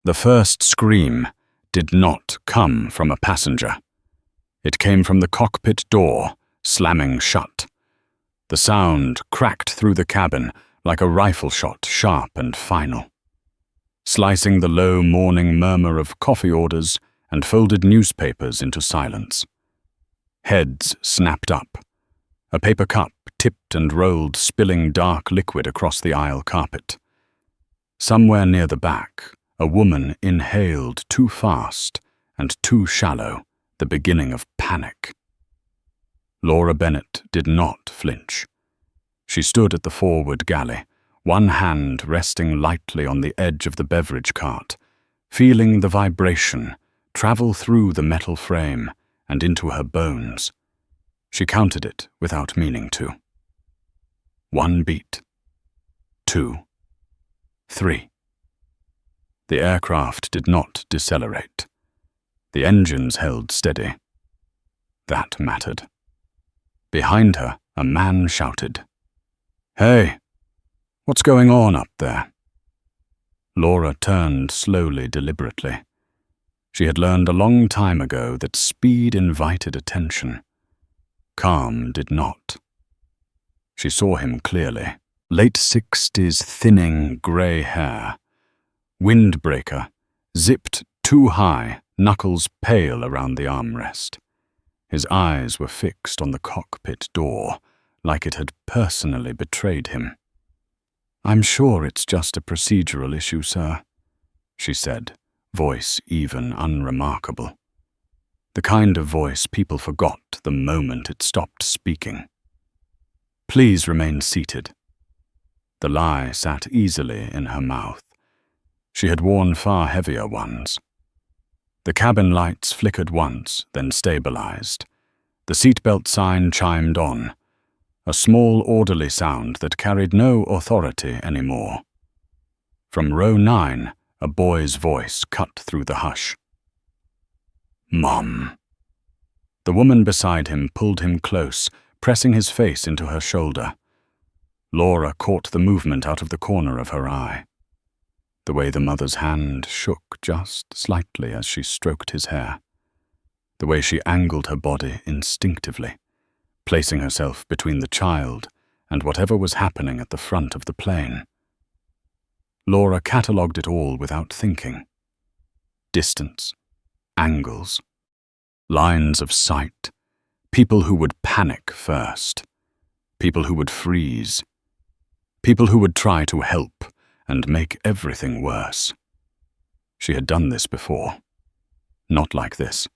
The first scream did not come from a passenger. It came from the cockpit door, slamming shut. The sound cracked through the cabin like a rifle shot, sharp and final, slicing the low morning murmur of coffee orders and folded newspapers into silence. Heads snapped up. A paper cup tipped and rolled, spilling dark liquid across the aisle carpet. Somewhere near the back, a woman inhaled too fast and too shallow, the beginning of panic. Laura Bennett did not flinch. She stood at the forward galley, one hand resting lightly on the edge of the beverage cart, feeling the vibration travel through the metal frame and into her bones. She counted it without meaning to. 1 beat. 2. 3. The aircraft did not decelerate. The engines held steady. That mattered. Behind her, a man shouted, "Hey, what's going on up there?" Laura turned slowly, deliberately. She had learned a long time ago that speed invited attention. Calm did not. She saw him clearly. Late 60s, thinning grey hair. Windbreaker, zipped too high, knuckles pale around the armrest. His eyes were fixed on the cockpit door, like it had personally betrayed him. "I'm sure it's just a procedural issue, sir," she said, voice even unremarkable. The kind of voice people forgot the moment it stopped speaking. "Please remain seated." The lie sat easily in her mouth. She had worn far heavier ones. The cabin lights flickered once, then stabilized. The seatbelt sign chimed on, a small orderly sound that carried no authority anymore. From row 9, a boy's voice cut through the hush. "Mom." The woman beside him pulled him close, pressing his face into her shoulder. Laura caught the movement out of the corner of her eye. The way the mother's hand shook just slightly as she stroked his hair. The way she angled her body instinctively, placing herself between the child and whatever was happening at the front of the plane. Laura catalogued it all without thinking. Distance, angles, lines of sight, people who would panic first, people who would freeze, people who would try to help and make everything worse. She had done this before. Not like this,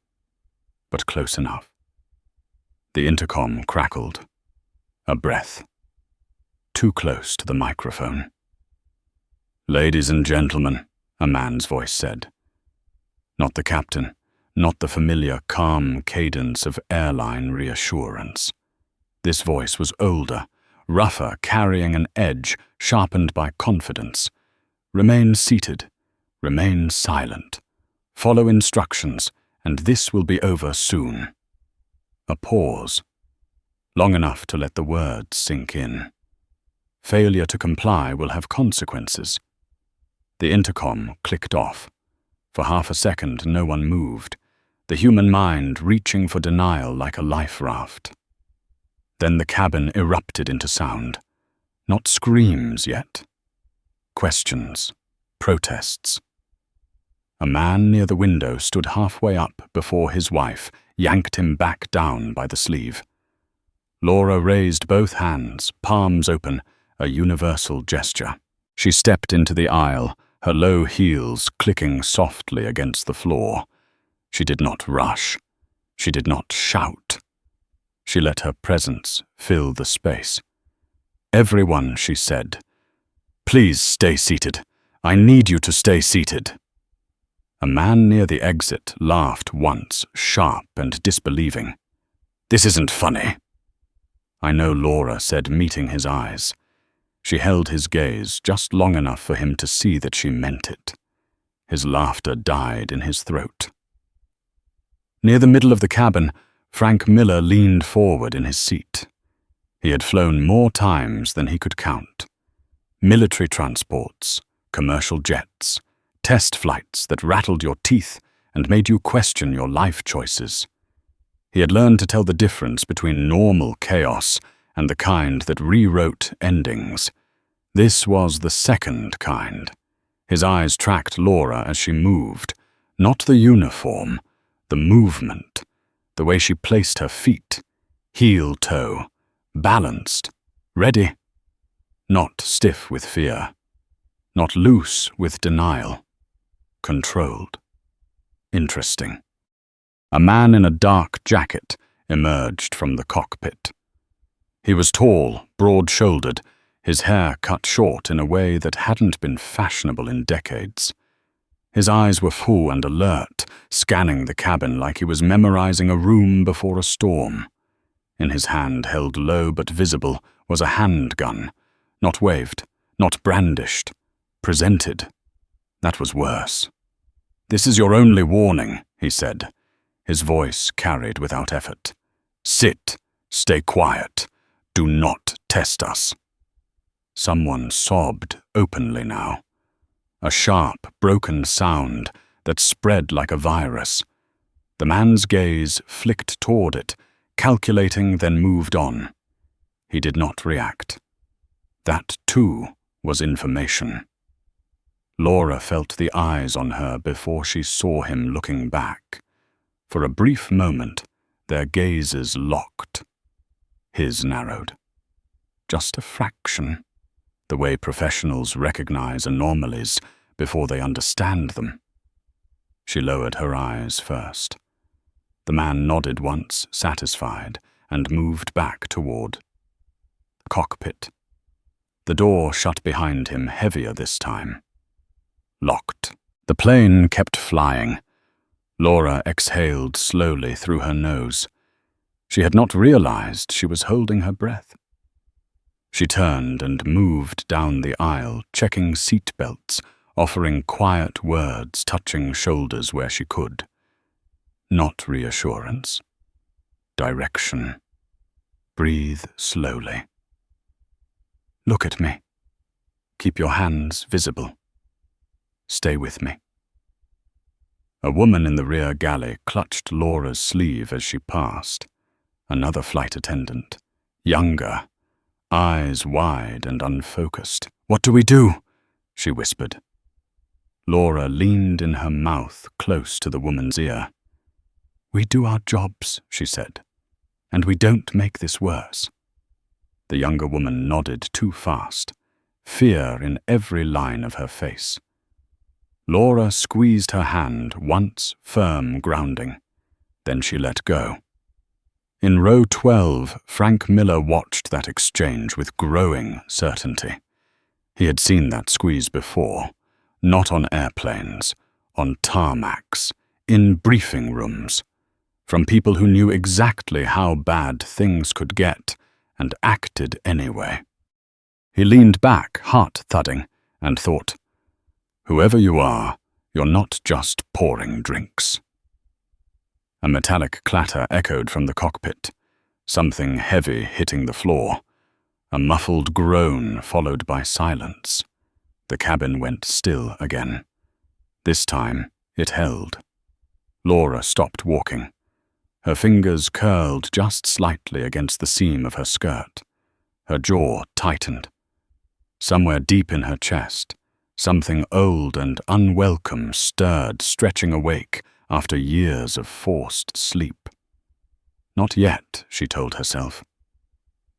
but close enough. The intercom crackled. A breath. Too close to the microphone. "Ladies and gentlemen," a man's voice said. Not the captain, not the familiar calm cadence of airline reassurance. This voice was older, rougher, carrying an edge sharpened by confidence. "Remain seated. Remain silent. Follow instructions, and this will be over soon." A pause. Long enough to let the words sink in. Failure to comply will have consequences. The intercom clicked off. For half a second, no one moved, the human mind reaching for denial like a life raft. Then the cabin erupted into sound. Not screams yet. Questions. Protests. A man near the window stood halfway up before his wife yanked him back down by the sleeve. Laura raised both hands, palms open, a universal gesture. She stepped into the aisle, her low heels clicking softly against the floor. She did not rush. She did not shout. She let her presence fill the space. "Everyone," she said, "please stay seated. I need you to stay seated." A man near the exit laughed once, sharp and disbelieving. "This isn't funny." "I know," Laura said, meeting his eyes. She held his gaze just long enough for him to see that she meant it. His laughter died in his throat. Near the middle of the cabin, Frank Miller leaned forward in his seat. He had flown more times than he could count. Military transports, commercial jets, Test flights that rattled your teeth and made you question your life choices. He had learned to tell the difference between normal chaos and the kind that rewrote endings. This was the second kind. His eyes tracked Laura as she moved, not the uniform, the movement, the way she placed her feet, heel-toe, balanced, ready, not stiff with fear, not loose with denial, controlled. Interesting. A man in a dark jacket emerged from the cockpit. He was tall, broad-shouldered, his hair cut short in a way that hadn't been fashionable in decades. His eyes were full and alert, scanning the cabin like he was memorizing a room before a storm. In his hand, held low but visible, was a handgun, not waved, not brandished, presented. That was worse. "This is your only warning," he said. His voice carried without effort. "Sit, stay quiet, do not test us." Someone sobbed openly now. A sharp, broken sound that spread like a virus. The man's gaze flicked toward it, calculating, then moved on. He did not react. That, too, was information. Laura felt the eyes on her before she saw him looking back. For a brief moment, their gazes locked. His narrowed. Just a fraction. The way professionals recognize anomalies before they understand them. She lowered her eyes first. The man nodded once, satisfied, and moved back toward the cockpit. The door shut behind him, heavier this time. Locked. The plane kept flying. Laura exhaled slowly through her nose. She had not realized she was holding her breath. She turned and moved down the aisle, checking seat belts, offering quiet words, touching shoulders where she could. Not reassurance. Direction. Breathe slowly. Look at me. Keep your hands visible. Stay with me. A woman in the rear galley clutched Laura's sleeve as she passed. Another flight attendant. Younger. Eyes wide and unfocused. "What do we do?" she whispered. Laura leaned in her mouth close to the woman's ear. "We do our jobs," she said, "and we don't make this worse." The younger woman nodded too fast, fear in every line of her face. Laura squeezed her hand, once firm grounding. Then she let go. In row 12, Frank Miller watched that exchange with growing certainty. He had seen that squeeze before, not on airplanes, on tarmacs, in briefing rooms, from people who knew exactly how bad things could get and acted anyway. He leaned back, heart thudding, and thought, "Whoever you are, you're not just pouring drinks." A metallic clatter echoed from the cockpit, something heavy hitting the floor, a muffled groan followed by silence. The cabin went still again. This time, it held. Laura stopped walking. Her fingers curled just slightly against the seam of her skirt. Her jaw tightened. Somewhere deep in her chest, something old and unwelcome stirred, stretching awake after years of forced sleep. Not yet, she told herself.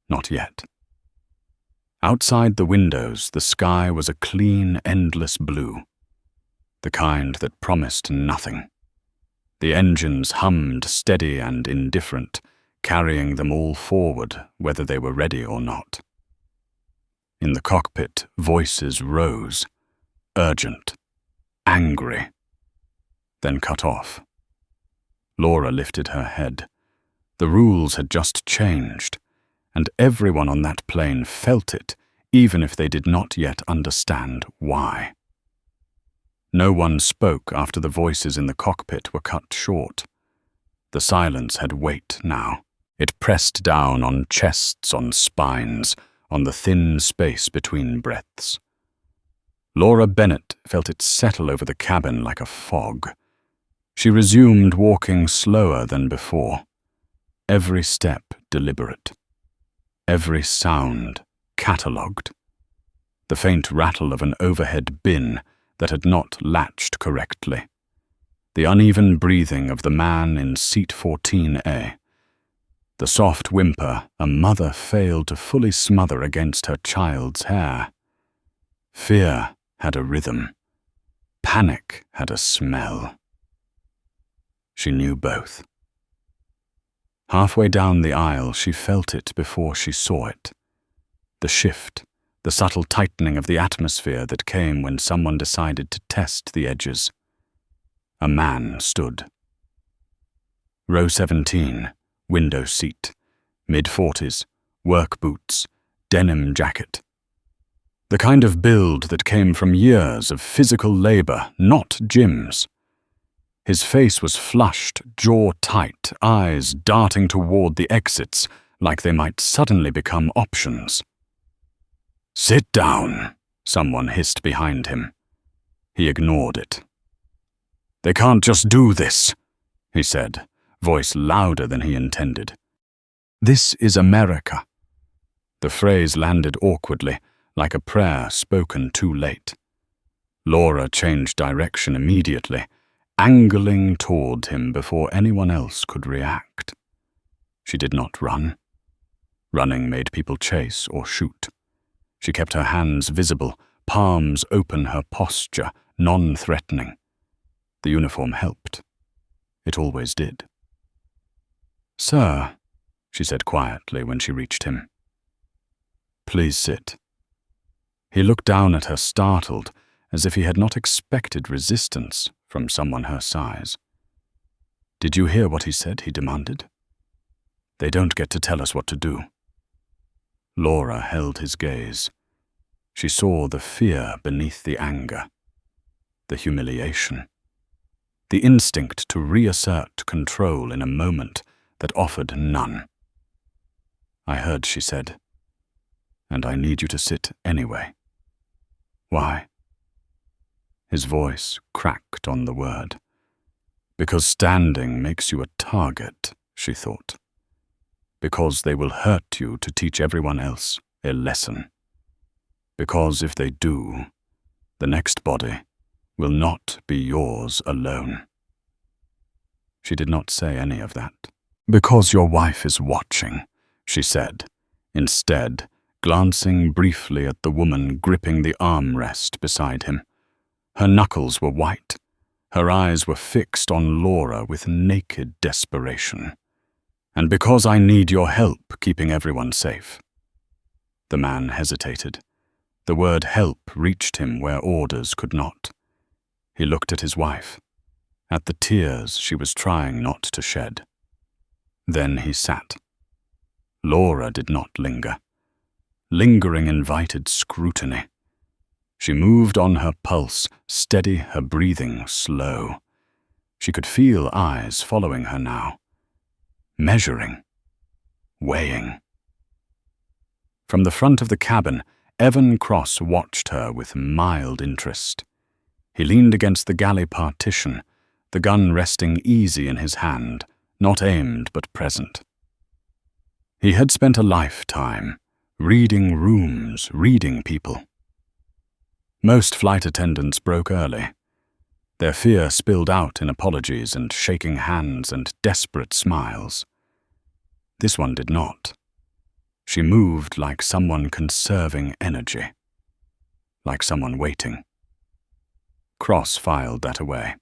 Not yet. Outside the windows, the sky was a clean, endless blue. The kind that promised nothing. The engines hummed steady and indifferent, carrying them all forward, whether they were ready or not. In the cockpit, voices rose, urgent, angry, then cut off. Laura lifted her head. The rules had just changed, and everyone on that plane felt it, even if they did not yet understand why. No one spoke after the voices in the cockpit were cut short. The silence had weight now. It pressed down on chests, on spines, on the thin space between breaths. Laura Bennett felt it settle over the cabin like a fog. She resumed walking slower than before, every step deliberate, every sound catalogued. The faint rattle of an overhead bin that had not latched correctly. The uneven breathing of the man in seat 14A. The soft whimper a mother failed to fully smother against her child's hair. Fear had a rhythm. Panic had a smell. She knew both. Halfway down the aisle, she felt it before she saw it. The shift, the subtle tightening of the atmosphere that came when someone decided to test the edges. A man stood. Row 17, window seat, mid-40s, work boots, denim jacket. The kind of build that came from years of physical labor, not gyms. His face was flushed, jaw tight, eyes darting toward the exits like they might suddenly become options. "Sit down," someone hissed behind him. He ignored it. "They can't just do this," he said, voice louder than he intended. "This is America." The phrase landed awkwardly, like a prayer spoken too late. Laura changed direction immediately, angling toward him before anyone else could react. She did not run. Running made people chase or shoot. She kept her hands visible, palms open, her posture non-threatening. The uniform helped. It always did. "Sir," she said quietly when she reached him. "Please sit." He looked down at her, startled, as if he had not expected resistance from someone her size. "Did you hear what he said?" he demanded. "They don't get to tell us what to do." Laura held his gaze. She saw the fear beneath the anger, the humiliation, the instinct to reassert control in a moment that offered none. "I heard," she said, "and I need you to sit anyway." "Why?" His voice cracked on the word. "Because standing makes you a target," she thought. "Because they will hurt you to teach everyone else a lesson. Because if they do, the next body will not be yours alone." She did not say any of that. "Because your wife is watching," she said, instead, glancing briefly at the woman gripping the armrest beside him. Her knuckles were white. Her eyes were fixed on Laura with naked desperation. "And because I need your help keeping everyone safe." The man hesitated. The word help reached him where orders could not. He looked at his wife, at the tears she was trying not to shed. Then he sat. Laura did not linger. Lingering invited scrutiny. She moved on her pulse, steady, her breathing slow. She could feel eyes following her now. Measuring. Weighing. From the front of the cabin, Evan Cross watched her with mild interest. He leaned against the galley partition, the gun resting easy in his hand, not aimed but present. He had spent a lifetime reading rooms, reading people. Most flight attendants broke early. Their fear spilled out in apologies and shaking hands and desperate smiles. This one did not. She moved like someone conserving energy, like someone waiting. Cross filed that away.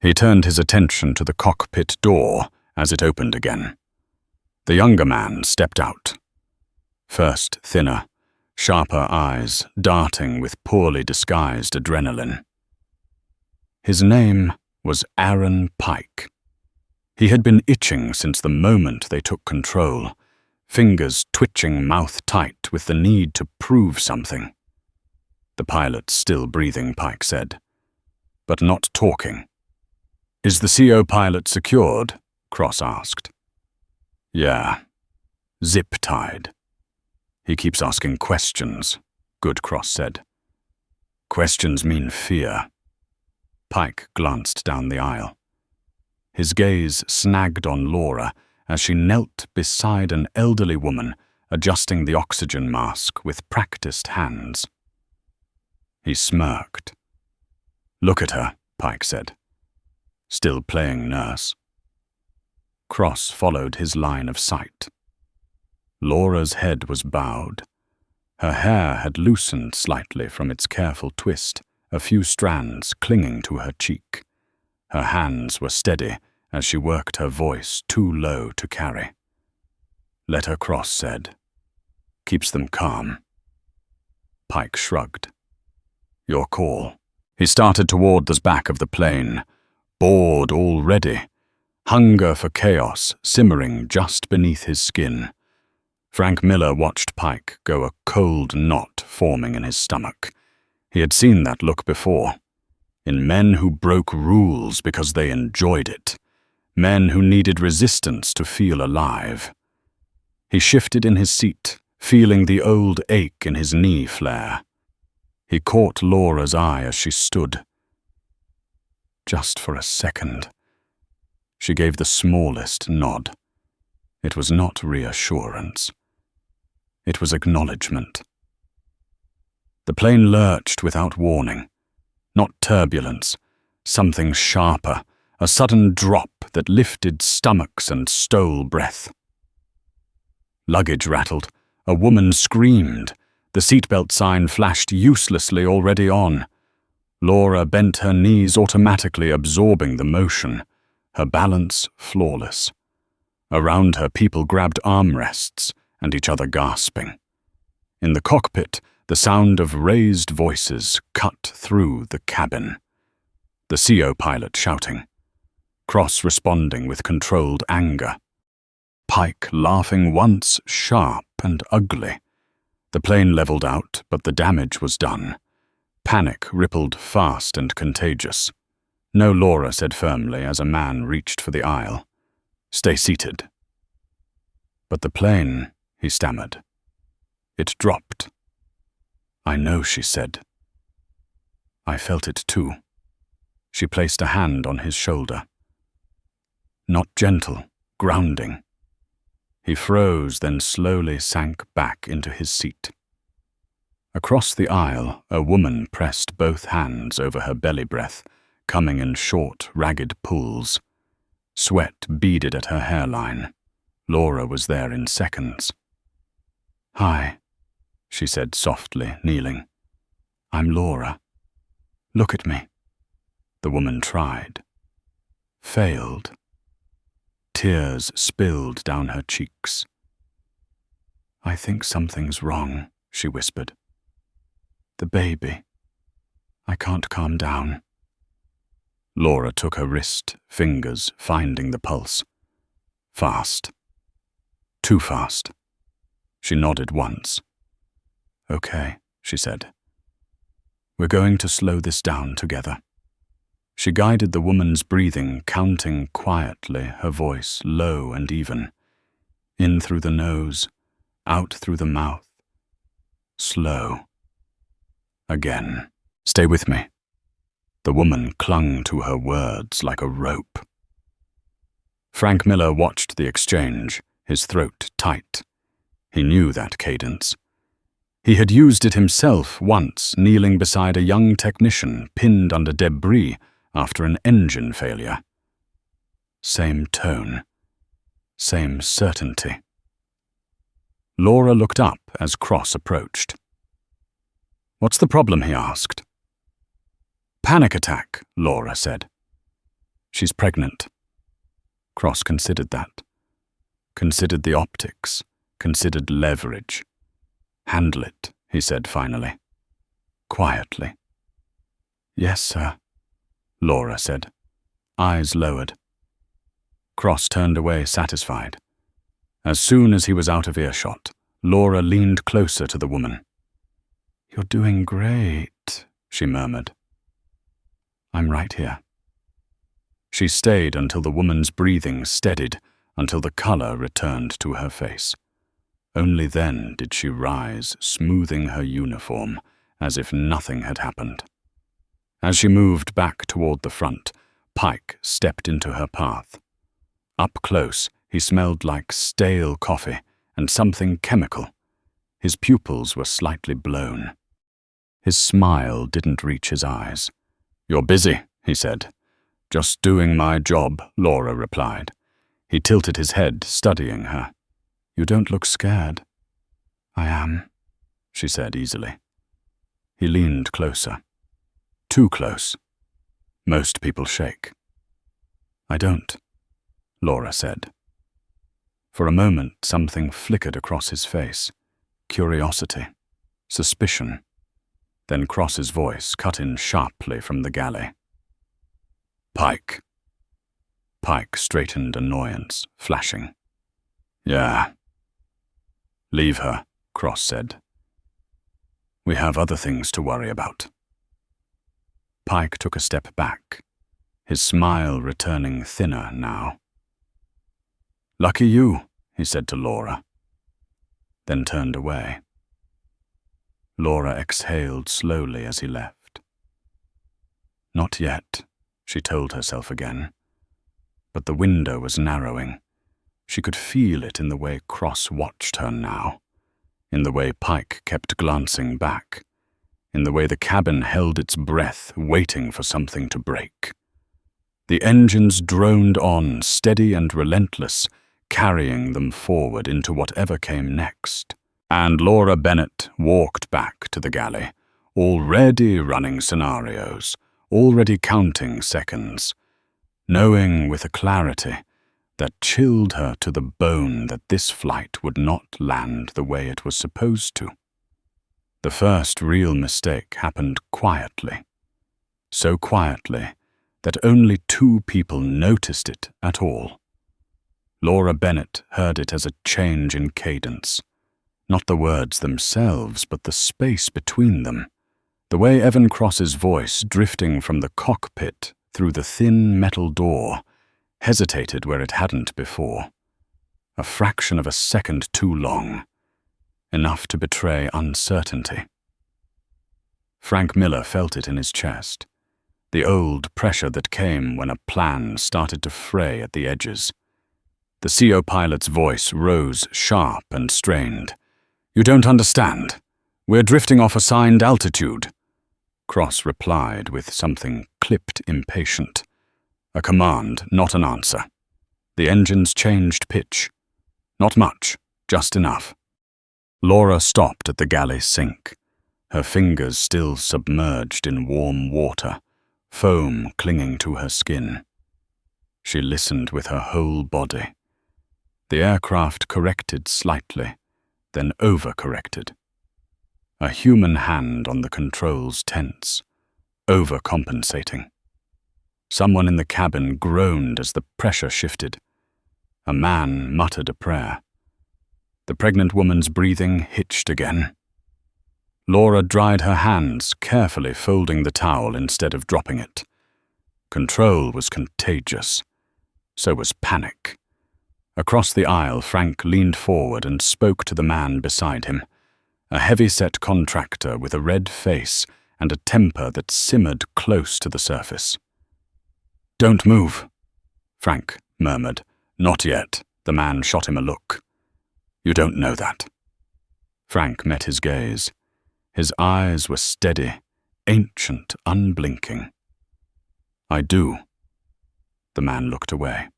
He turned his attention to the cockpit door as it opened again. The younger man stepped out. First thinner, sharper eyes darting with poorly disguised adrenaline. His name was Aaron Pike. He had been itching since the moment they took control, fingers twitching mouth tight with the need to prove something. The pilot's still breathing, Pike said, but not talking. "Is the CO pilot secured?" Cross asked. "Yeah. Zip-tied. He keeps asking questions," Good Cross said. Questions mean fear. Pike glanced down the aisle. His gaze snagged on Laura as she knelt beside an elderly woman adjusting the oxygen mask with practiced hands. He smirked. "Look at her," Pike said. Still playing nurse. Cross followed his line of sight. Laura's head was bowed. Her hair had loosened slightly from its careful twist, a few strands clinging to her cheek. Her hands were steady as she worked her voice too low to carry. "Let her cross," said. "Keeps them calm." Pike shrugged. "Your call." He started toward the back of the plane, bored already, hunger for chaos simmering just beneath his skin. Frank Miller watched Pike go, a cold knot forming in his stomach. He had seen that look before, in men who broke rules because they enjoyed it, men who needed resistance to feel alive. He shifted in his seat, feeling the old ache in his knee flare. He caught Laura's eye as she stood. Just for a second. She gave the smallest nod. It was not reassurance. It was acknowledgement. The plane lurched without warning. Not turbulence, something sharper, a sudden drop that lifted stomachs and stole breath. Luggage rattled. A woman screamed. The seatbelt sign flashed uselessly already on. Laura bent her knees, automatically absorbing the motion, her balance flawless. Around her, people grabbed armrests and each other gasping. In the cockpit, the sound of raised voices cut through the cabin. The CO pilot shouting. Cross responding with controlled anger. Pike laughing once, sharp and ugly. The plane leveled out, but the damage was done. Panic rippled fast and contagious. "No," Laura said firmly as a man reached for the aisle. "Stay seated." "But the plane," he stammered. "It dropped." "I know," she said. "I felt it too." She placed a hand on his shoulder. Not gentle, grounding. He froze, then slowly sank back into his seat. Across the aisle, a woman pressed both hands over her belly breath, coming in short, ragged pulls. Sweat beaded at her hairline. Laura was there in seconds. "Hi," she said softly, kneeling. "I'm Laura. Look at me." The woman tried. Failed. Tears spilled down her cheeks. "I think something's wrong," she whispered. "The baby. I can't calm down." Laura took her wrist, fingers finding the pulse. Fast. Too fast. She nodded once. "Okay," she said. "We're going to slow this down together." She guided the woman's breathing, counting quietly, her voice low and even. In through the nose, out through the mouth. Slow. Again. "Stay with me." The woman clung to her words like a rope. Frank Miller watched the exchange, his throat tight. He knew that cadence. He had used it himself once, kneeling beside a young technician pinned under debris after an engine failure. Same tone. Same certainty. Laura looked up as Cross approached. "What's the problem?" he asked. "Panic attack," Laura said. "She's pregnant." Cross considered that. Considered the optics. Considered leverage. "Handle it," he said finally. Quietly. "Yes, sir," Laura said, eyes lowered. Cross turned away satisfied. As soon as he was out of earshot, Laura leaned closer to the woman. "You're doing great," she murmured. "I'm right here." She stayed until the woman's breathing steadied, until the color returned to her face. Only then did she rise, smoothing her uniform, as if nothing had happened. As she moved back toward the front, Pike stepped into her path. Up close, he smelled like stale coffee and something chemical. His pupils were slightly blown. His smile didn't reach his eyes. "You're busy," he said. "Just doing my job," Laura replied. He tilted his head, studying her. "You don't look scared." "I am," she said easily. He leaned closer. Too close. Most people shake. "I don't," Laura said. For a moment, something flickered across his face. Curiosity. Suspicion. Then Cross's voice cut in sharply from the galley. "Pike." Pike straightened, annoyance flashing. "Yeah." "Leave her," Cross said. "We have other things to worry about." Pike took a step back, his smile returning thinner now. "Lucky you," he said to Laura, then turned away. Laura exhaled slowly as he left. Not yet, she told herself again. But the window was narrowing. She could feel it in the way Cross watched her now, in the way Pike kept glancing back, in the way the cabin held its breath, waiting for something to break. The engines droned on, steady and relentless, carrying them forward into whatever came next. And Laura Bennett walked back to the galley, already running scenarios, already counting seconds, knowing with a clarity that chilled her to the bone that this flight would not land the way it was supposed to. The first real mistake happened quietly, so quietly that only 2 people noticed it at all. Laura Bennett heard it as a change in cadence, not the words themselves, but the space between them, the way Evan Cross's voice, drifting from the cockpit through the thin metal door, hesitated where it hadn't before. A fraction of a second too long, enough to betray uncertainty. Frank Miller felt it in his chest, the old pressure that came when a plan started to fray at the edges. The CO pilot's voice rose sharp and strained. "You don't understand. We're drifting off assigned altitude." Cross replied with something clipped impatient. A command, not an answer. The engines changed pitch. Not much, just enough. Laura stopped at the galley sink, her fingers still submerged in warm water, foam clinging to her skin. She listened with her whole body. The aircraft corrected slightly, then overcorrected. A human hand on the controls tense, overcompensating. Someone in the cabin groaned as the pressure shifted. A man muttered a prayer. The pregnant woman's breathing hitched again. Laura dried her hands, carefully folding the towel instead of dropping it. Control was contagious. So was panic. Across the aisle, Frank leaned forward and spoke to the man beside him, a heavy-set contractor with a red face and a temper that simmered close to the surface. "Don't move," Frank murmured. "Not yet." The man shot him a look. "You don't know that." Frank met his gaze. His eyes were steady, ancient, unblinking. "I do." The man looked away.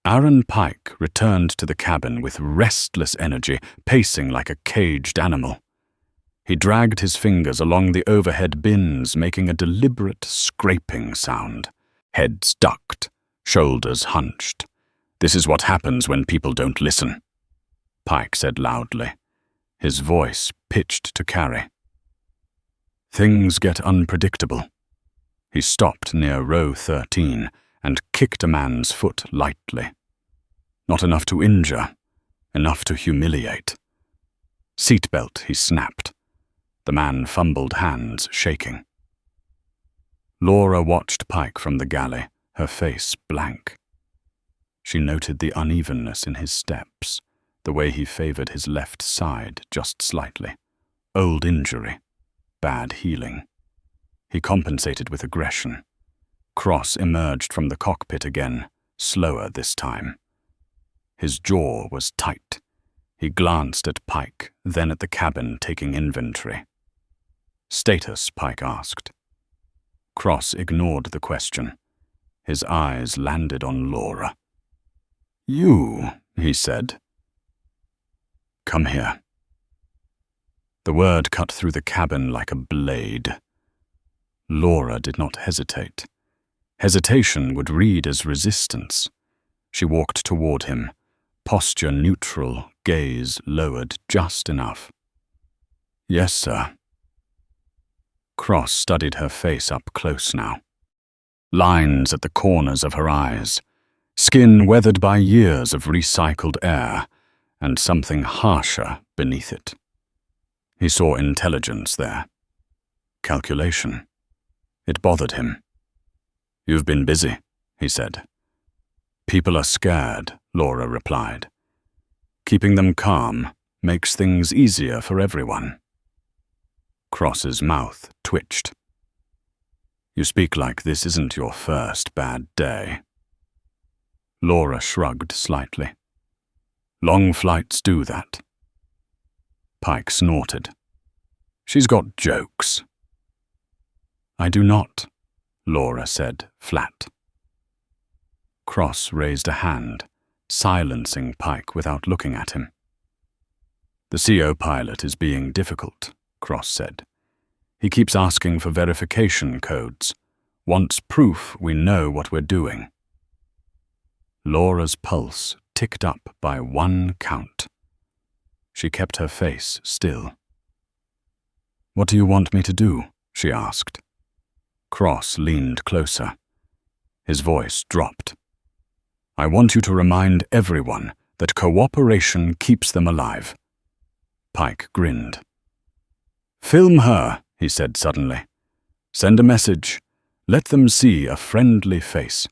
Aaron Pike returned to the cabin with restless energy, pacing like a caged animal. He dragged his fingers along the overhead bins, making a deliberate scraping sound. Heads ducked, shoulders hunched. "This is what happens when people don't listen," Pike said loudly, his voice pitched to carry. "Things get unpredictable." He stopped near row 13 and kicked a man's foot lightly. Not enough to injure, enough to humiliate. "Seatbelt," he snapped. The man fumbled hands, shaking. Laura watched Pike from the galley, her face blank. She noted the unevenness in his steps, the way he favored his left side just slightly. Old injury, bad healing. He compensated with aggression. Cross emerged from the cockpit again, slower this time. His jaw was tight. He glanced at Pike, then at the cabin, taking inventory. "Status?" Pike asked. Cross ignored the question. His eyes landed on Laura. "You," he said. "Come here." The word cut through the cabin like a blade. Laura did not hesitate. Hesitation would read as resistance. She walked toward him, posture neutral, gaze lowered just enough. "Yes, sir." Cross studied her face up close now. Lines at the corners of her eyes, skin weathered by years of recycled air, and something harsher beneath it. He saw intelligence there. Calculation. It bothered him. "You've been busy," he said. "People are scared," Laura replied. "Keeping them calm makes things easier for everyone." Cross's mouth twitched. "You speak like this isn't your first bad day." Laura shrugged slightly. "Long flights do that." Pike snorted. "She's got jokes." "I do not," Laura said, flat. Cross raised a hand, silencing Pike without looking at him. "The CO pilot is being difficult," Cross said. "He keeps asking for verification codes. Wants proof we know what we're doing." Laura's pulse ticked up by 1 count. She kept her face still. "What do you want me to do?" she asked. Cross leaned closer. His voice dropped. "I want you to remind everyone that cooperation keeps them alive." Pike grinned. "Film her," he said suddenly. "Send a message. Let them see a friendly face."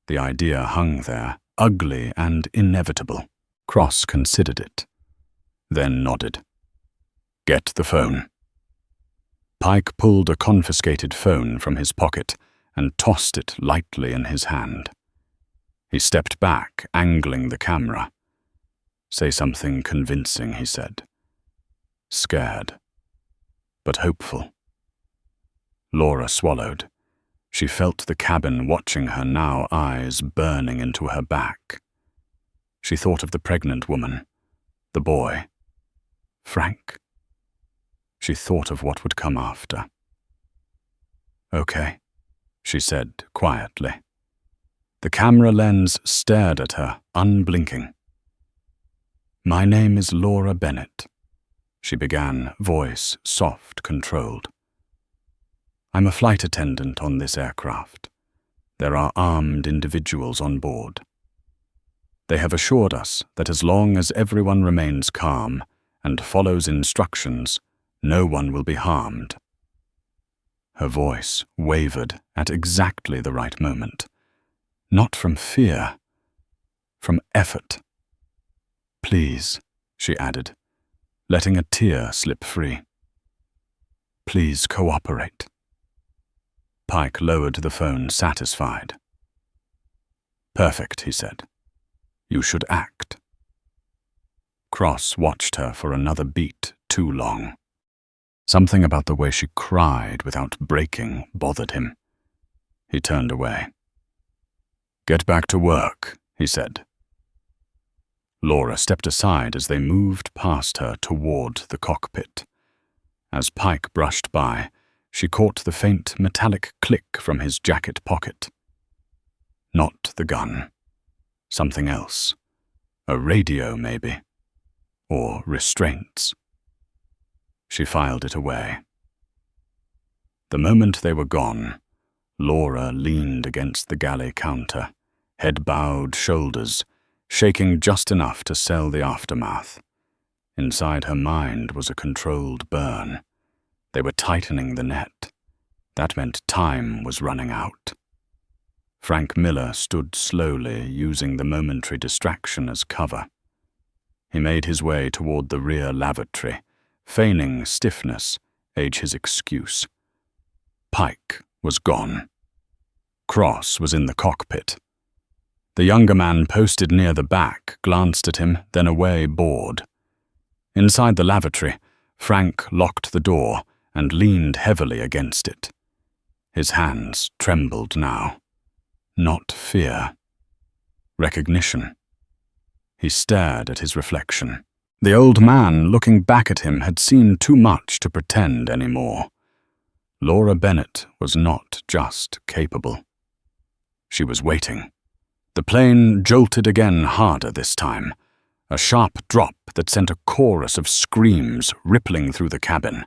The idea hung there, ugly and inevitable. Cross considered it, then nodded. "Get the phone." Pike pulled a confiscated phone from his pocket and tossed it lightly in his hand. He stepped back, angling the camera. "Say something convincing," he said. Scared, but hopeful. Laura swallowed. She felt the cabin watching her now, eyes burning into her back. She thought of the pregnant woman, the boy, Frank. She thought of what would come after. "Okay," she said quietly. The camera lens stared at her, unblinking. "My name is Laura Bennett," she began, voice soft, controlled. "I'm a flight attendant on this aircraft. There are armed individuals on board. They have assured us that as long as everyone remains calm and follows instructions, no one will be harmed." Her voice wavered at exactly the right moment. Not from fear, from effort. "Please," she added, letting a tear slip free. "Please cooperate." Pike lowered the phone, satisfied. "Perfect," he said. "You should act." Cross watched her for another beat too long. Something about the way she cried without breaking bothered him. He turned away. "Get back to work," he said. Laura stepped aside as they moved past her toward the cockpit. As Pike brushed by, she caught the faint metallic click from his jacket pocket. Not the gun. Something else. A radio, maybe. Or restraints. She filed it away. The moment they were gone, Laura leaned against the galley counter, head bowed, shoulders, shaking just enough to sell the aftermath. Inside her mind was a controlled burn. They were tightening the net. That meant time was running out. Frank Miller stood slowly, using the momentary distraction as cover. He made his way toward the rear lavatory, feigning stiffness, age his excuse. Pike was gone. Cross was in the cockpit. The younger man posted near the back glanced at him, then away, bored. Inside the lavatory, Frank locked the door and leaned heavily against it. His hands trembled now. Not fear. Recognition. He stared at his reflection. The old man looking back at him had seen too much to pretend anymore. Laura Bennett was not just capable. She was waiting. The plane jolted again harder this time, a sharp drop that sent a chorus of screams rippling through the cabin.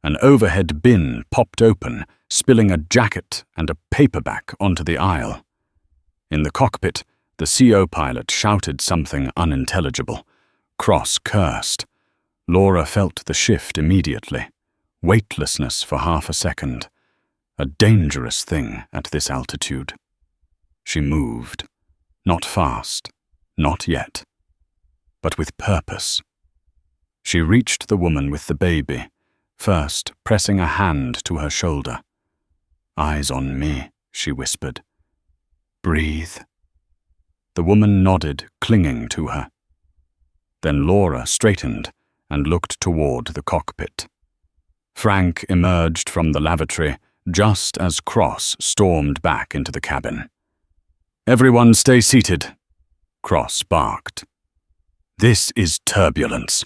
An overhead bin popped open, spilling a jacket and a paperback onto the aisle. In the cockpit, the CO pilot shouted something unintelligible. Cross cursed. Laura felt the shift immediately. Weightlessness for half a second. A dangerous thing at this altitude. She moved. Not fast. Not yet. But with purpose. She reached the woman with the baby, first pressing a hand to her shoulder. "Eyes on me," she whispered. "Breathe." The woman nodded, clinging to her. Then Laura straightened and looked toward the cockpit. Frank emerged from the lavatory just as Cross stormed back into the cabin. "Everyone stay seated," Cross barked. "This is turbulence."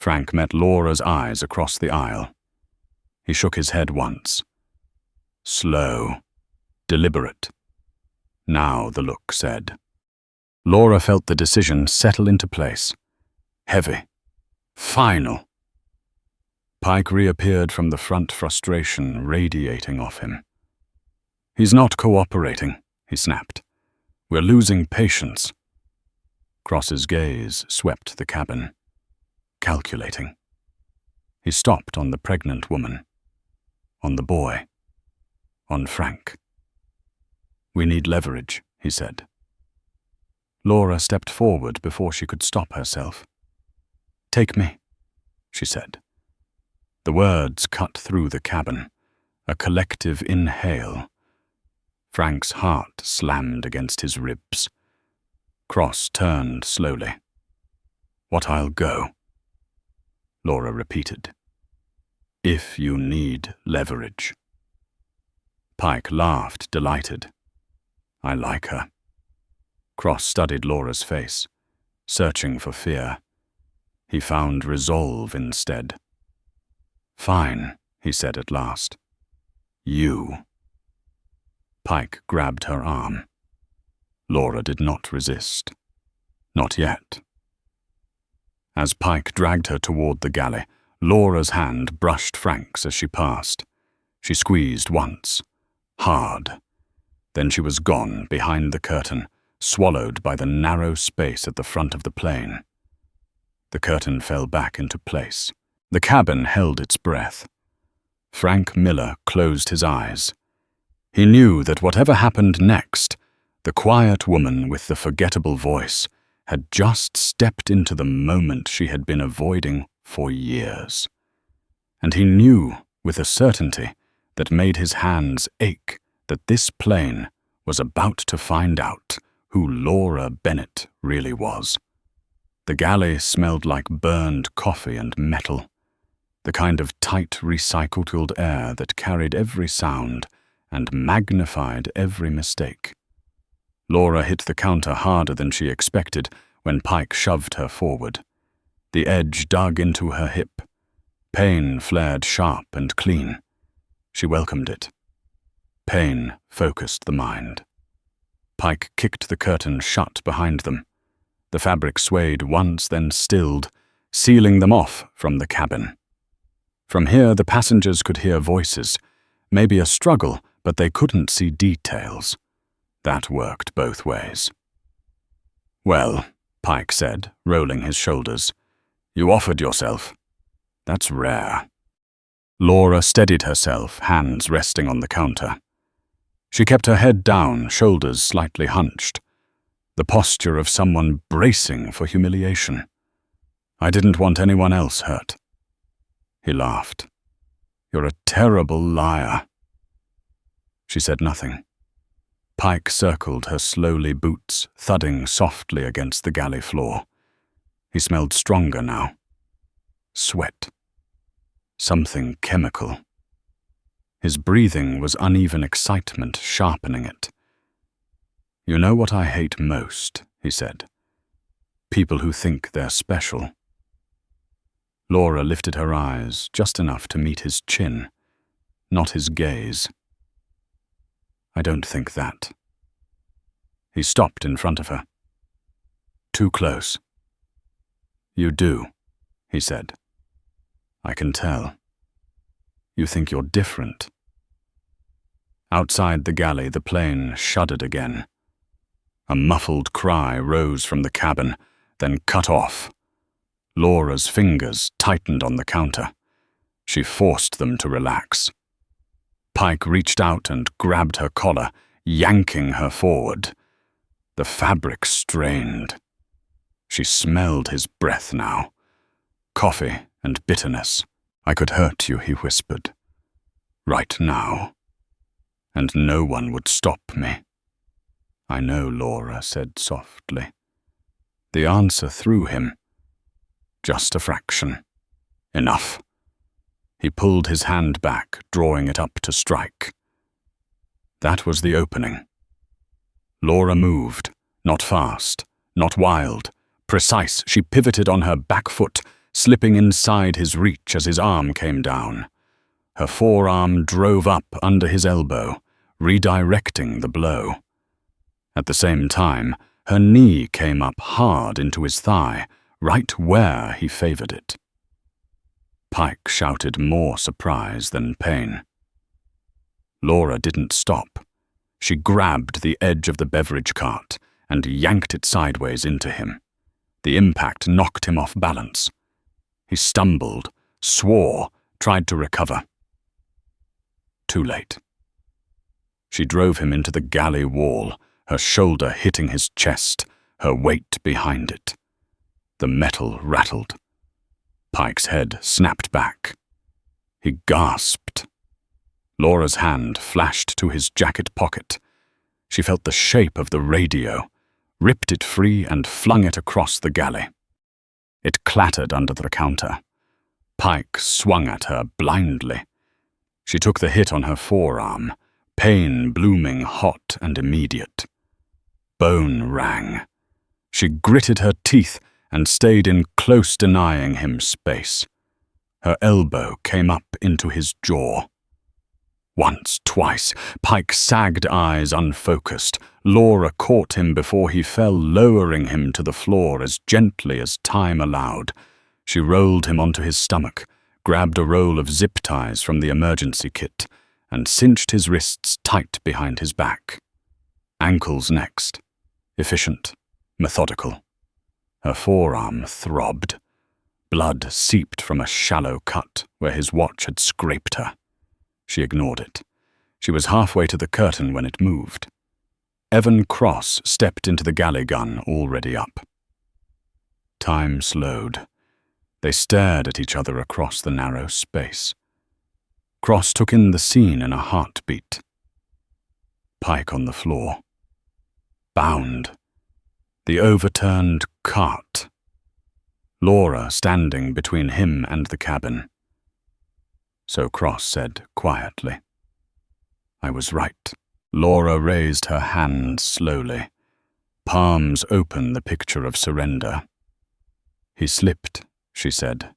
Frank met Laura's eyes across the aisle. He shook his head once. Slow, deliberate. Now the look said. Laura felt the decision settle into place. Heavy. Final. Pike reappeared from the front, frustration radiating off him. "He's not cooperating," he snapped. "We're losing patience." Cross's gaze swept the cabin. Calculating. He stopped on the pregnant woman. On the boy. On Frank. "We need leverage," he said. Laura stepped forward before she could stop herself. "Take me," she said. The words cut through the cabin, a collective inhale. Frank's heart slammed against his ribs. Cross turned slowly. "What, I'll go?" Laura repeated. "If you need leverage." Pike laughed, delighted. "I like her." Cross studied Laura's face, searching for fear. He found resolve instead. "Fine," he said at last. "You." Pike grabbed her arm. Laura did not resist. Not yet. As Pike dragged her toward the galley, Laura's hand brushed Frank's as she passed. She squeezed once. Hard. Then she was gone behind the curtain, swallowed by the narrow space at the front of the plane. The curtain fell back into place. The cabin held its breath. Frank Miller closed his eyes. He knew that whatever happened next, the quiet woman with the forgettable voice had just stepped into the moment she had been avoiding for years. And he knew with a certainty that made his hands ache that this plane was about to find out who Laura Bennett really was. The galley smelled like burned coffee and metal, the kind of tight recycled air that carried every sound and magnified every mistake. Laura hit the counter harder than she expected when Pike shoved her forward. The edge dug into her hip. Pain flared sharp and clean. She welcomed it. Pain focused the mind. Pike kicked the curtain shut behind them. The fabric swayed once, then stilled, sealing them off from the cabin. From here, the passengers could hear voices, maybe a struggle, but they couldn't see details. That worked both ways. "Well," Pike said, rolling his shoulders, "you offered yourself. That's rare." Laura steadied herself, hands resting on the counter. She kept her head down, shoulders slightly hunched, the posture of someone bracing for humiliation. "I didn't want anyone else hurt." He laughed. You're a terrible liar." She said nothing. Pike circled her slowly, boots thudding softly against the galley floor. He smelled stronger now. Sweat. Something chemical. His breathing was uneven excitement sharpening it. "You know what I hate most," he said. "People who think they're special." Laura lifted her eyes just enough to meet his chin, not his gaze. "I don't think that." He stopped in front of her. "Too close." "You do," he said. "I can tell. You think you're different." Outside the galley, the plane shuddered again. A muffled cry rose from the cabin, then cut off. Laura's fingers tightened on the counter. She forced them to relax. Pike reached out and grabbed her collar, yanking her forward. The fabric strained. She smelled his breath now. Coffee and bitterness. "I could hurt you," he whispered. "Right now. And no one would stop me." "I know," Laura said softly. The answer threw him. Just a fraction. Enough. He pulled his hand back, drawing it up to strike. That was the opening. Laura moved, not fast, not wild, precise. She pivoted on her back foot, slipping inside his reach as his arm came down. Her forearm drove up under his elbow, redirecting the blow. At the same time, her knee came up hard into his thigh, right where he favored it. Pike shouted more surprise than pain. Laura didn't stop. She grabbed the edge of the beverage cart and yanked it sideways into him. The impact knocked him off balance. He stumbled, swore, tried to recover. Too late. She drove him into the galley wall, her shoulder hitting his chest, her weight behind it. The metal rattled. Pike's head snapped back. He gasped. Laura's hand flashed to his jacket pocket. She felt the shape of the radio, ripped it free and flung it across the galley. It clattered under the counter. Pike swung at her blindly. She took the hit on her forearm, pain blooming hot and immediate. Bone rang. She gritted her teeth and stayed in close, denying him space. Her elbow came up into his jaw. Once, twice, Pike sagged eyes unfocused. Laura caught him before he fell, lowering him to the floor as gently as time allowed. She rolled him onto his stomach, grabbed a roll of zip ties from the emergency kit, and cinched his wrists tight behind his back. Ankles next. Efficient, methodical. Her forearm throbbed. Blood seeped from a shallow cut where his watch had scraped her. She ignored it. She was halfway to the curtain when it moved. Evan Cross stepped into the galley gun already up. Time slowed. They stared at each other across the narrow space. Cross took in the scene in a heartbeat. Pike on the floor. Bound. The overturned cart. Laura standing between him and the cabin. So Cross said quietly, "I was right." Laura raised her hand slowly, palms open, the picture of surrender. "He slipped," she said.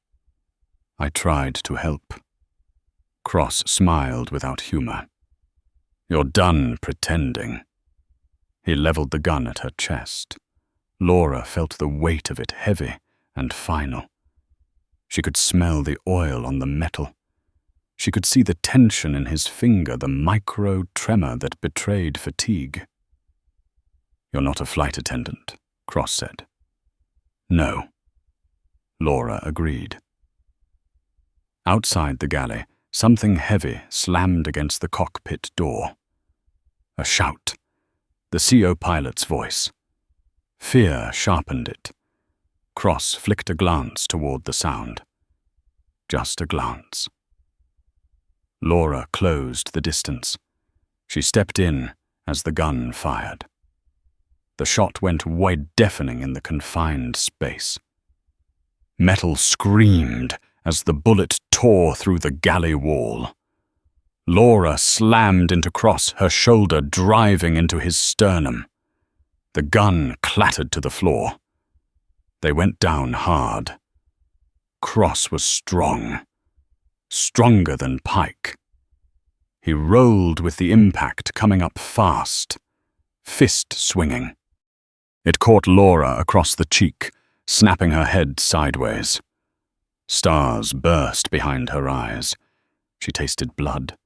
"I tried to help." Cross smiled without humor. "You're done pretending." He leveled the gun at her chest. Laura felt the weight of it heavy and final. She could smell the oil on the metal. She could see the tension in his finger, the micro tremor that betrayed fatigue. "You're not a flight attendant," Cross said. "No." Laura agreed. Outside the galley, something heavy slammed against the cockpit door. A shout. The CO pilot's voice. Fear sharpened it. Cross flicked a glance toward the sound. Just a glance. Laura closed the distance. She stepped in as the gun fired. The shot went wide, deafening in the confined space. Metal screamed as the bullet tore through the galley wall. Laura slammed into Cross, her shoulder driving into his sternum. The gun clattered to the floor. They went down hard. Cross was strong, stronger than Pike. He rolled with the impact, coming up fast, fist swinging. It caught Laura across the cheek, snapping her head sideways. Stars burst behind her eyes. She tasted blood.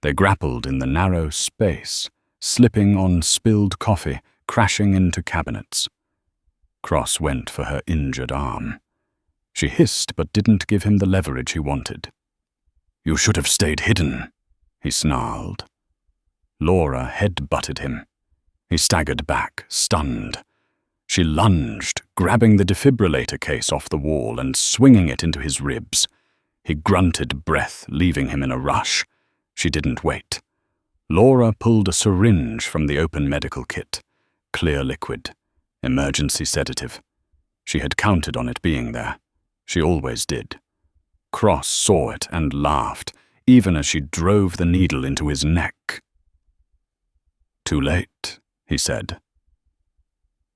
They grappled in the narrow space, slipping on spilled coffee, crashing into cabinets. Cross went for her injured arm. She hissed but didn't give him the leverage he wanted. "You should have stayed hidden," he snarled. Laura head-butted him. He staggered back, stunned. She lunged, grabbing the defibrillator case off the wall and swinging it into his ribs. He grunted breath, leaving him in a rush. She didn't wait. Laura pulled a syringe from the open medical kit. Clear liquid. Emergency sedative. She had counted on it being there. She always did. Cross saw it and laughed, even as she drove the needle into his neck. "Too late," he said.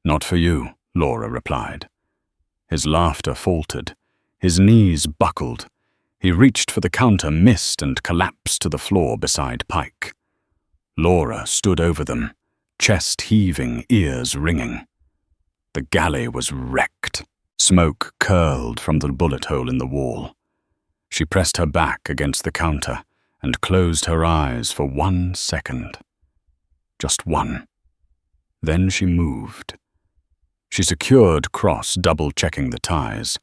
"Not for you," Laura replied. His laughter faltered. His knees buckled. He reached for the counter, missed, and collapsed to the floor beside Pike. Laura stood over them, chest heaving, ears ringing. The galley was wrecked. Smoke curled from the bullet hole in the wall. She pressed her back against the counter and closed her eyes for 1 second. Just one. Then she moved. She secured Cross, double-checking the ties,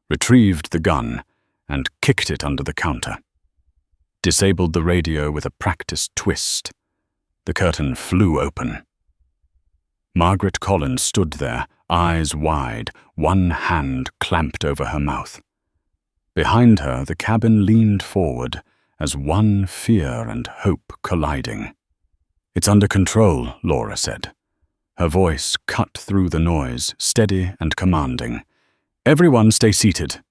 retrieved the gun, and kicked it under the counter. Disabled the radio with a practiced twist. The curtain flew open. Margaret Collins stood there, eyes wide, one hand clamped over her mouth. Behind her, the cabin leaned forward, as one fear and hope colliding. "It's under control," Laura said. Her voice cut through the noise, steady and commanding. "Everyone stay seated."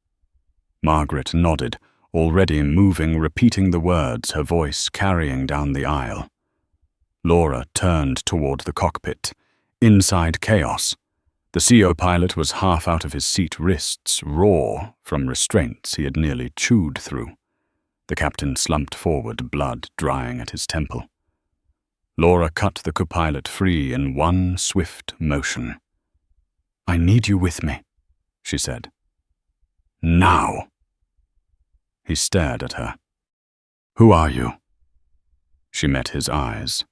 Margaret nodded, already moving, repeating the words, her voice carrying down the aisle. Laura turned toward the cockpit. Inside chaos. The CO pilot was half out of his seat, wrists raw from restraints he had nearly chewed through. The captain slumped forward, blood drying at his temple. Laura cut the co-pilot free in one swift motion. "I need you with me," she said. "Now." He stared at her. "Who are you?" She met his eyes.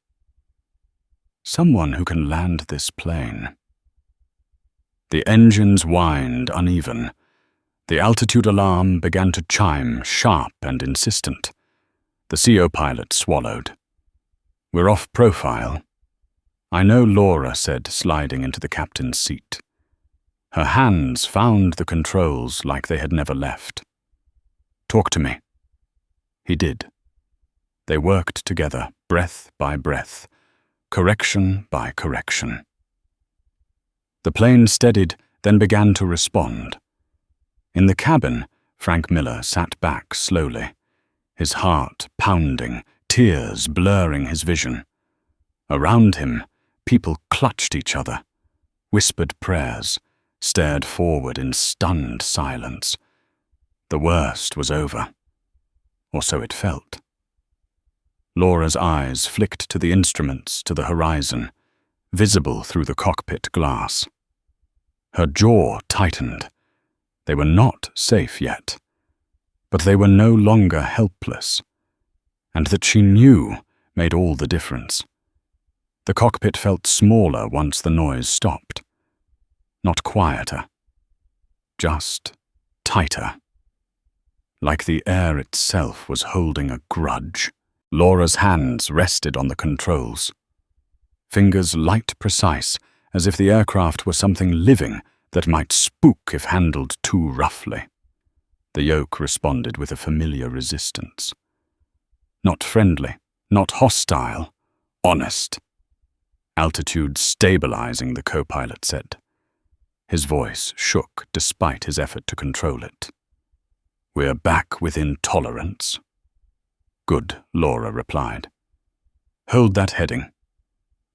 "Someone who can land this plane." The engines whined uneven. The altitude alarm began to chime, sharp and insistent. The CO pilot swallowed. "We're off profile." "I know," Laura said, sliding into the captain's seat. Her hands found the controls like they had never left. "Talk to me." He did. They worked together, breath by breath, correction by correction. The plane steadied, then began to respond. In the cabin, Frank Miller sat back slowly, his heart pounding, tears blurring his vision. Around him, people clutched each other, whispered prayers, stared forward in stunned silence. The worst was over, or so it felt. Laura's eyes flicked to the instruments, to the horizon, visible through the cockpit glass. Her jaw tightened. They were not safe yet, but they were no longer helpless, and that she knew made all the difference. The cockpit felt smaller once the noise stopped. Not quieter, just tighter. Like the air itself was holding a grudge. Laura's hands rested on the controls. Fingers light precise, as if the aircraft were something living that might spook if handled too roughly. The yoke responded with a familiar resistance. Not friendly, not hostile, honest. Altitude stabilizing, the co-pilot said. His voice shook despite his effort to control it. We're back within tolerance. Good, Laura replied. Hold that heading.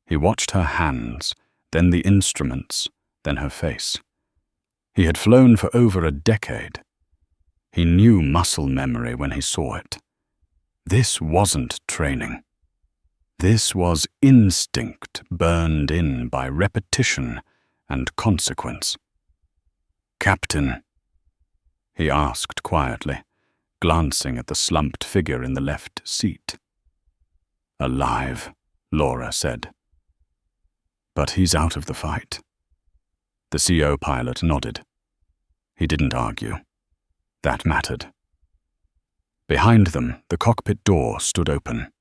He watched her hands, then the instruments, then her face. He had flown for over a decade. He knew muscle memory when he saw it. This wasn't training. This was instinct burned in by repetition and consequence. Captain, he asked quietly, glancing at the slumped figure in the left seat. Alive, Laura said. But he's out of the fight. The CO pilot nodded. He didn't argue. That mattered. Behind them, the cockpit door stood open.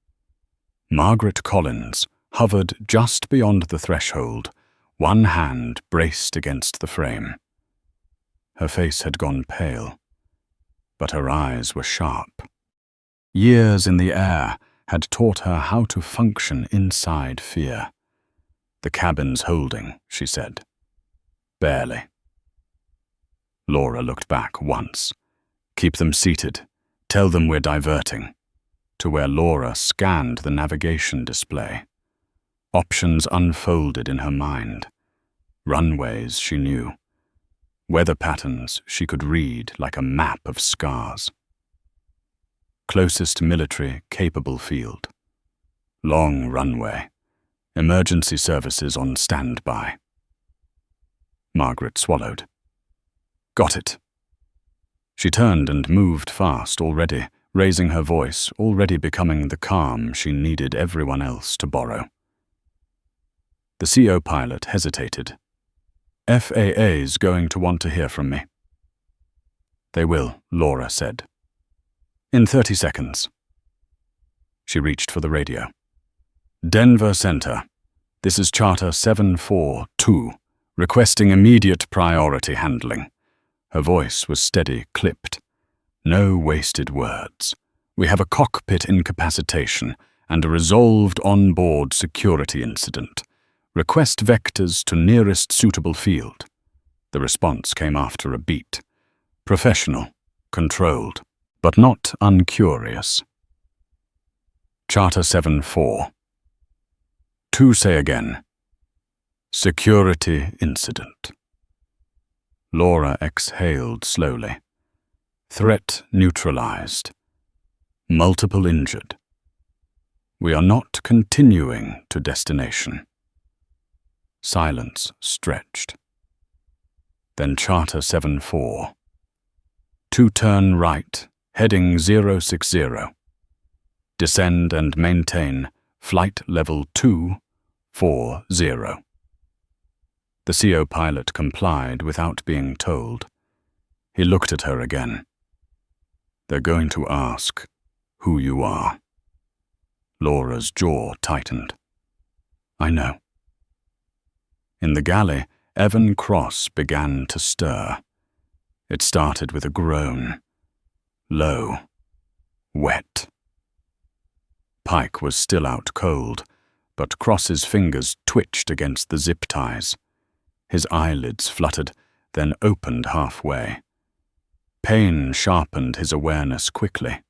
Margaret Collins hovered just beyond the threshold, one hand braced against the frame. Her face had gone pale, but her eyes were sharp. Years in the air had taught her how to function inside fear. The cabin's holding, she said. Barely. Laura looked back once. Keep them seated. Tell them we're diverting. To where Laura scanned the navigation display. Options unfolded in her mind. Runways she knew. Weather patterns she could read like a map of scars. Closest military capable field. Long runway. Emergency services on standby. Margaret swallowed. Got it. She turned and moved fast already, raising her voice, already becoming the calm she needed everyone else to borrow. The CO pilot hesitated. FAA's going to want to hear from me. They will, Laura said. In 30 seconds. She reached for the radio. Denver Center. This is Charter 742, requesting immediate priority handling. Her voice was steady, clipped. No wasted words. We have a cockpit incapacitation and a resolved on-board security incident. Request vectors to nearest suitable field. The response came after a beat. Professional, controlled, but not uncurious. Charter 7-4. 2 say again. Security incident. Laura exhaled slowly. Threat neutralized. Multiple injured. We are not continuing to destination. Silence stretched. Then Charter 7-4. 2 turn right, heading 060. Descend and maintain flight level 240. The CO pilot complied without being told. He looked at her again. They're going to ask who you are. Laura's jaw tightened. I know. In the galley, Evan Cross began to stir. It started with a groan. Low. Wet. Pike was still out cold, but Cross's fingers twitched against the zip ties. His eyelids fluttered, then opened halfway. Pain sharpened his awareness quickly.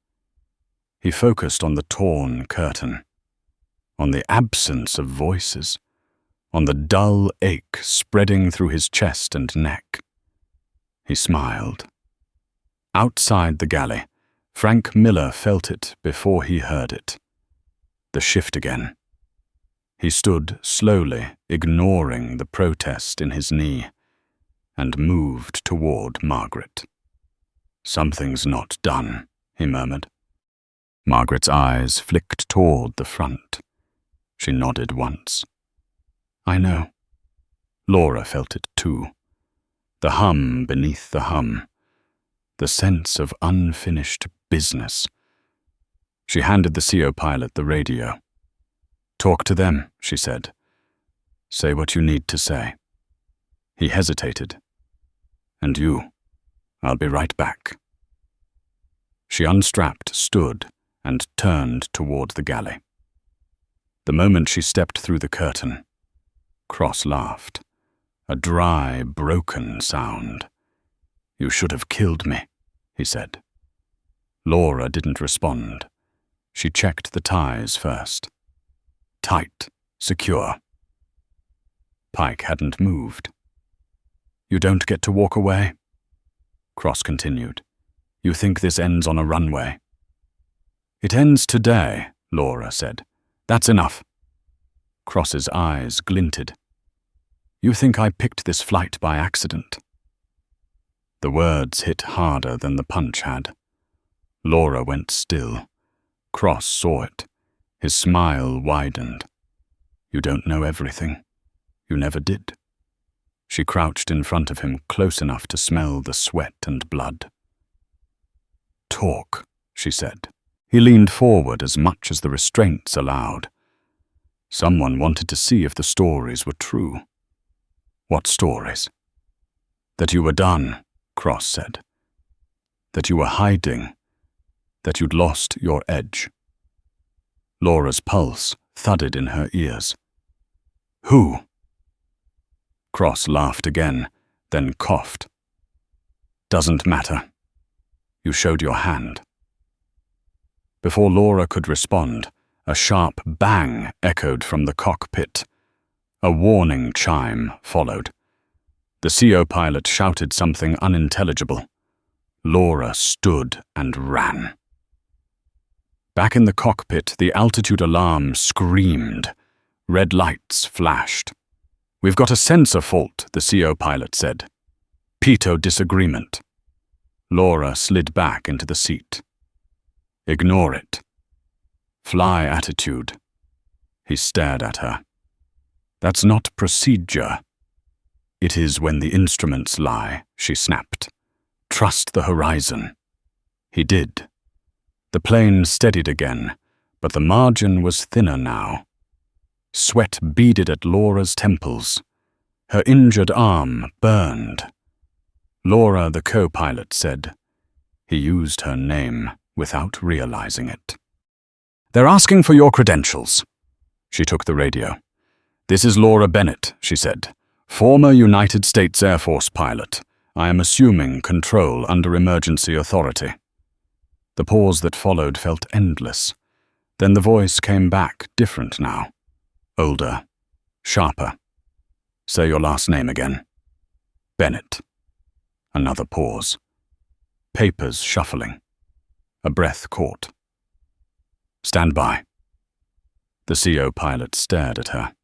He focused on the torn curtain, on the absence of voices, on the dull ache spreading through his chest and neck. He smiled. Outside the galley, Frank Miller felt it before he heard it. The shift again. He stood slowly, ignoring the protest in his knee, and moved toward Margaret. Something's not done, he murmured. Margaret's eyes flicked toward the front. She nodded once. I know. Laura felt it too. The hum beneath the hum. The sense of unfinished business. She handed the CO pilot the radio. Talk to them, she said. Say what you need to say. He hesitated. And you, I'll be right back. She unstrapped, stood, and turned toward the galley. The moment she stepped through the curtain, Cross laughed. A dry, broken sound. "You should have killed me," he said. Laura didn't respond. She checked the ties first. Tight, secure. Pike hadn't moved. "You don't get to walk away?" Cross continued. "You think this ends on a runway?" "It ends today," Laura said. "That's enough." Cross's eyes glinted. "You think I picked this flight by accident?" The words hit harder than the punch had. Laura went still. Cross saw it. His smile widened. "You don't know everything. You never did." She crouched in front of him, close enough to smell the sweat and blood. "Talk," she said. He leaned forward as much as the restraints allowed. Someone wanted to see if the stories were true. "What stories?" "That you were done," Cross said. "That you were hiding. That you'd lost your edge." Laura's pulse thudded in her ears. "Who?" Cross laughed again, then coughed. "Doesn't matter. You showed your hand." Before Laura could respond, a sharp bang echoed from the cockpit. A warning chime followed. The CO pilot shouted something unintelligible. Laura stood and ran. Back in the cockpit, the altitude alarm screamed. Red lights flashed. "We've got a sensor fault," the CO pilot said. "Pitot disagreement." Laura slid back into the seat. "Ignore it. Fly attitude." He stared at her. "That's not procedure." "It is when the instruments lie," she snapped. "Trust the horizon." He did. The plane steadied again, but the margin was thinner now. Sweat beaded at Laura's temples. Her injured arm burned. "Laura," the co-pilot said. He used her name without realizing it. "They're asking for your credentials." She took the radio. "This is Laura Bennett," she said. "Former United States Air Force pilot. I am assuming control under emergency authority." The pause that followed felt endless. Then the voice came back, different now. Older. Sharper. "Say your last name again." "Bennett." Another pause. Papers shuffling. A breath caught. "Stand by." The CO pilot stared at her.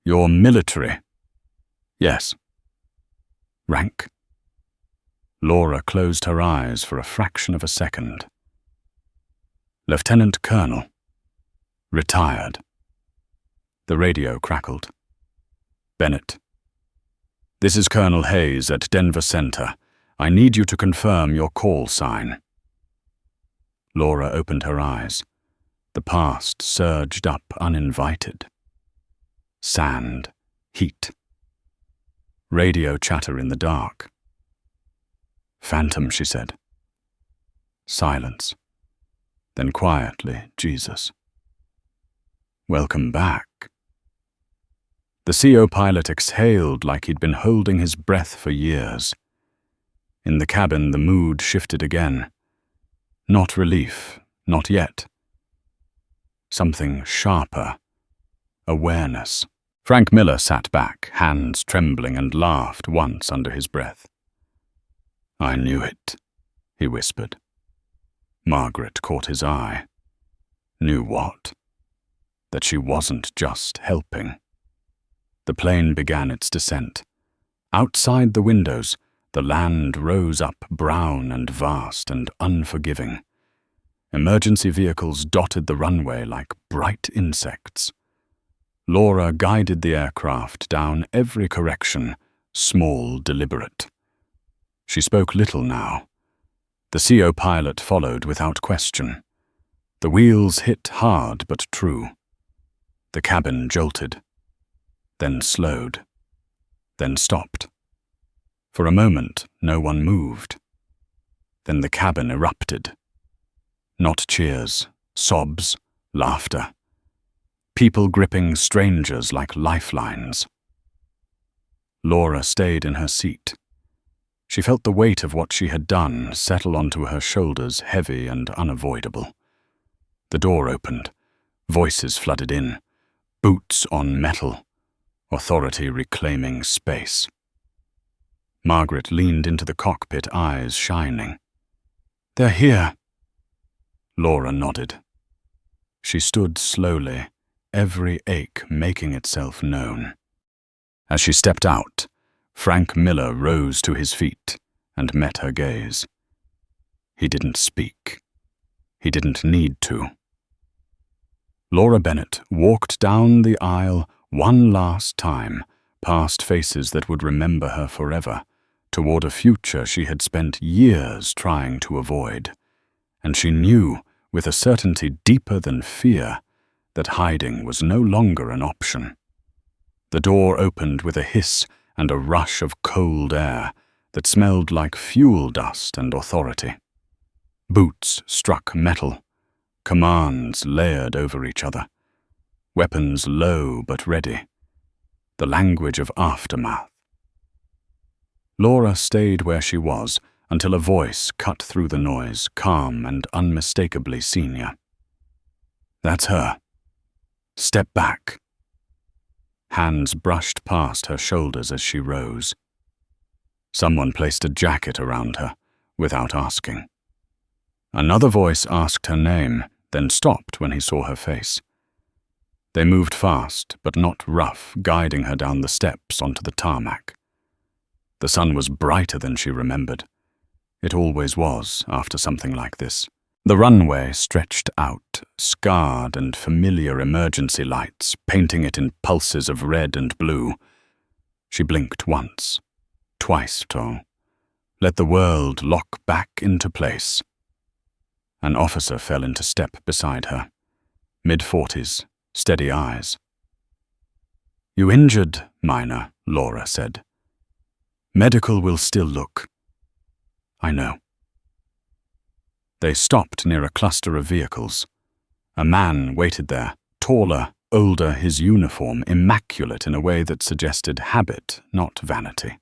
"You're military?" "Yes." "Rank?" Laura closed her eyes for a fraction of a second. "Lieutenant Colonel. Retired." The radio crackled. "Bennett. This is Colonel Hayes at Denver Center. I need you to confirm your call sign." Laura opened her eyes. The past surged up uninvited. Sand. Heat. Radio chatter in the dark. "Phantom," she said. Silence. Then quietly, "Jesus." "Welcome back." The CO pilot exhaled like he'd been holding his breath for years. In the cabin, the mood shifted again. Not relief, not yet. Something sharper. Awareness. Frank Miller sat back, hands trembling, and laughed once under his breath. "I knew it," he whispered. Margaret caught his eye. Knew what? That she wasn't just helping. The plane began its descent. Outside the windows, the land rose up brown and vast and unforgiving. Emergency vehicles dotted the runway like bright insects. Laura guided the aircraft down every correction, small, deliberate. She spoke little now. The CO pilot followed without question. The wheels hit hard but true. The cabin jolted. Then slowed. Then stopped. For a moment, no one moved. Then the cabin erupted. Not cheers, sobs, laughter. People gripping strangers like lifelines. Laura stayed in her seat. She felt the weight of what she had done settle onto her shoulders, heavy and unavoidable. The door opened. Voices flooded in. Boots on metal. Authority reclaiming space. Margaret leaned into the cockpit, eyes shining. "They're here." Laura nodded. She stood slowly, every ache making itself known. As she stepped out, Frank Miller rose to his feet and met her gaze. He didn't speak. He didn't need to. Laura Bennett walked down the aisle one last time, past faces that would remember her forever, toward a future she had spent years trying to avoid. And she knew, with a certainty deeper than fear, that hiding was no longer an option. The door opened with a hiss and a rush of cold air that smelled like fuel dust and authority. Boots struck metal, commands layered over each other, weapons low but ready, the language of aftermath. Laura stayed where she was until a voice cut through the noise, calm and unmistakably senior. "That's her. Step back." Hands brushed past her shoulders as she rose. Someone placed a jacket around her, without asking. Another voice asked her name, then stopped when he saw her face. They moved fast, but not rough, guiding her down the steps onto the tarmac. The sun was brighter than she remembered. It always was after something like this. The runway stretched out, scarred and familiar emergency lights, painting it in pulses of red and blue. She blinked once, twice tall, let the world lock back into place. An officer fell into step beside her, mid-40s, steady eyes. "You injured, Minor," Laura said. "Medical will still look." "I know." They stopped near a cluster of vehicles. A man waited there, taller, older, his uniform immaculate in a way that suggested habit, not vanity.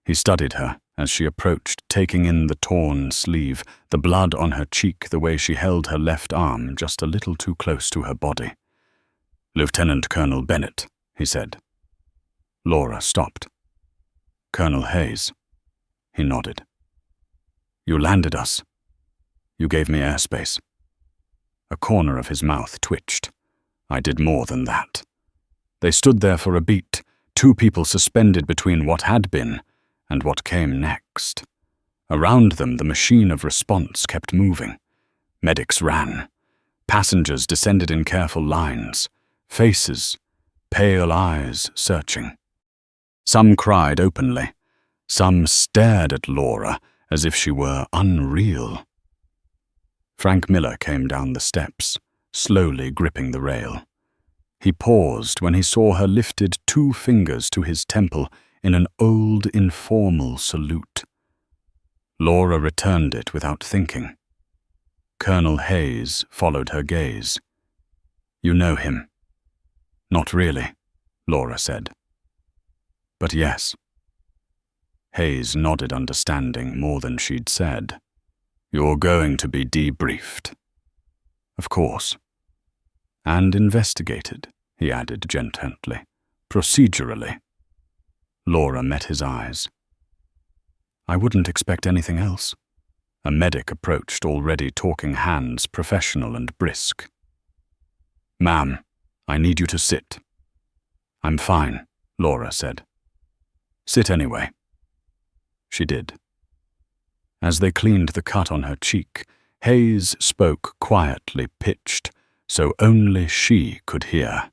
He studied her as she approached, taking in the torn sleeve, the blood on her cheek, the way she held her left arm just a little too close to her body. "Lieutenant Colonel Bennett," he said. Laura stopped. "Colonel Hayes." He nodded. "You landed us. You gave me airspace." A corner of his mouth twitched. "I did more than that." They stood there for a beat, two people suspended between what had been and what came next. Around them, the machine of response kept moving. Medics ran. Passengers descended in careful lines. Faces, pale eyes searching. Some cried openly. Some stared at Laura as if she were unreal. Frank Miller came down the steps, slowly gripping the rail. He paused when he saw her lifted 2 fingers to his temple in an old, informal salute. Laura returned it without thinking. Colonel Hayes followed her gaze. "You know him." "Not really," Laura said. "But yes." Hayes nodded, understanding more than she'd said. "You're going to be debriefed." "Of course." "And investigated," he added gently, "procedurally." Laura met his eyes. "I wouldn't expect anything else." A medic approached, already talking hands, professional and brisk. "Ma'am, I need you to sit." "I'm fine," Laura said. "Sit anyway." She did. As they cleaned the cut on her cheek, Hayes spoke quietly, pitched, so only she could hear.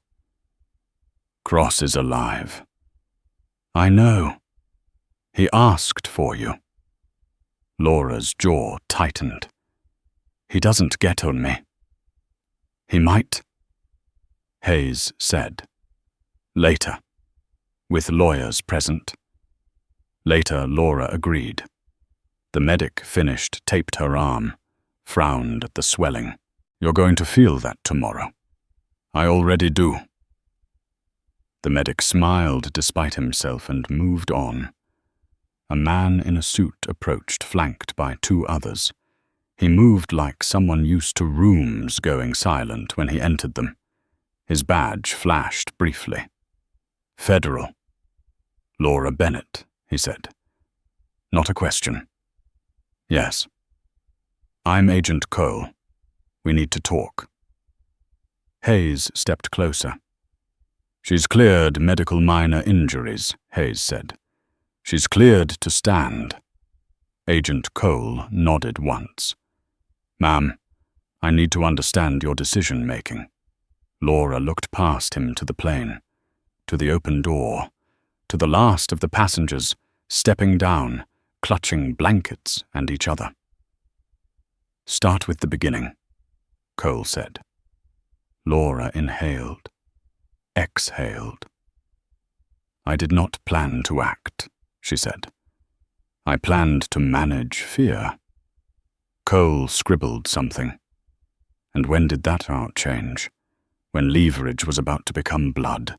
"Cross is alive." "I know. He asked for you." Laura's jaw tightened. "He doesn't get on me." "He might," Hayes said. "Later, with lawyers present." Later, Laura agreed. The medic finished, taped her arm. frowned at the swelling. "You're going to feel that tomorrow." "I already do." The medic smiled despite himself and moved on. A man in a suit approached, flanked by 2 others. He moved like someone used to rooms going silent when he entered them. His badge flashed briefly. "Federal." "Laura Bennett," he said. "Not a question." "Yes." "I'm Agent Cole. We need to talk." Hayes stepped closer. "She's cleared medical minor injuries," Hayes said. "She's cleared to stand." Agent Cole nodded once. "Ma'am, I need to understand your decision-making." Laura looked past him to the plane, to the open door, to the last of the passengers stepping down, clutching blankets and each other. "Start with the beginning," Cole said. Laura inhaled, exhaled. "I did not plan to act," she said. "I planned to manage fear." Cole scribbled something. And when did that art change? When leverage was about to become blood.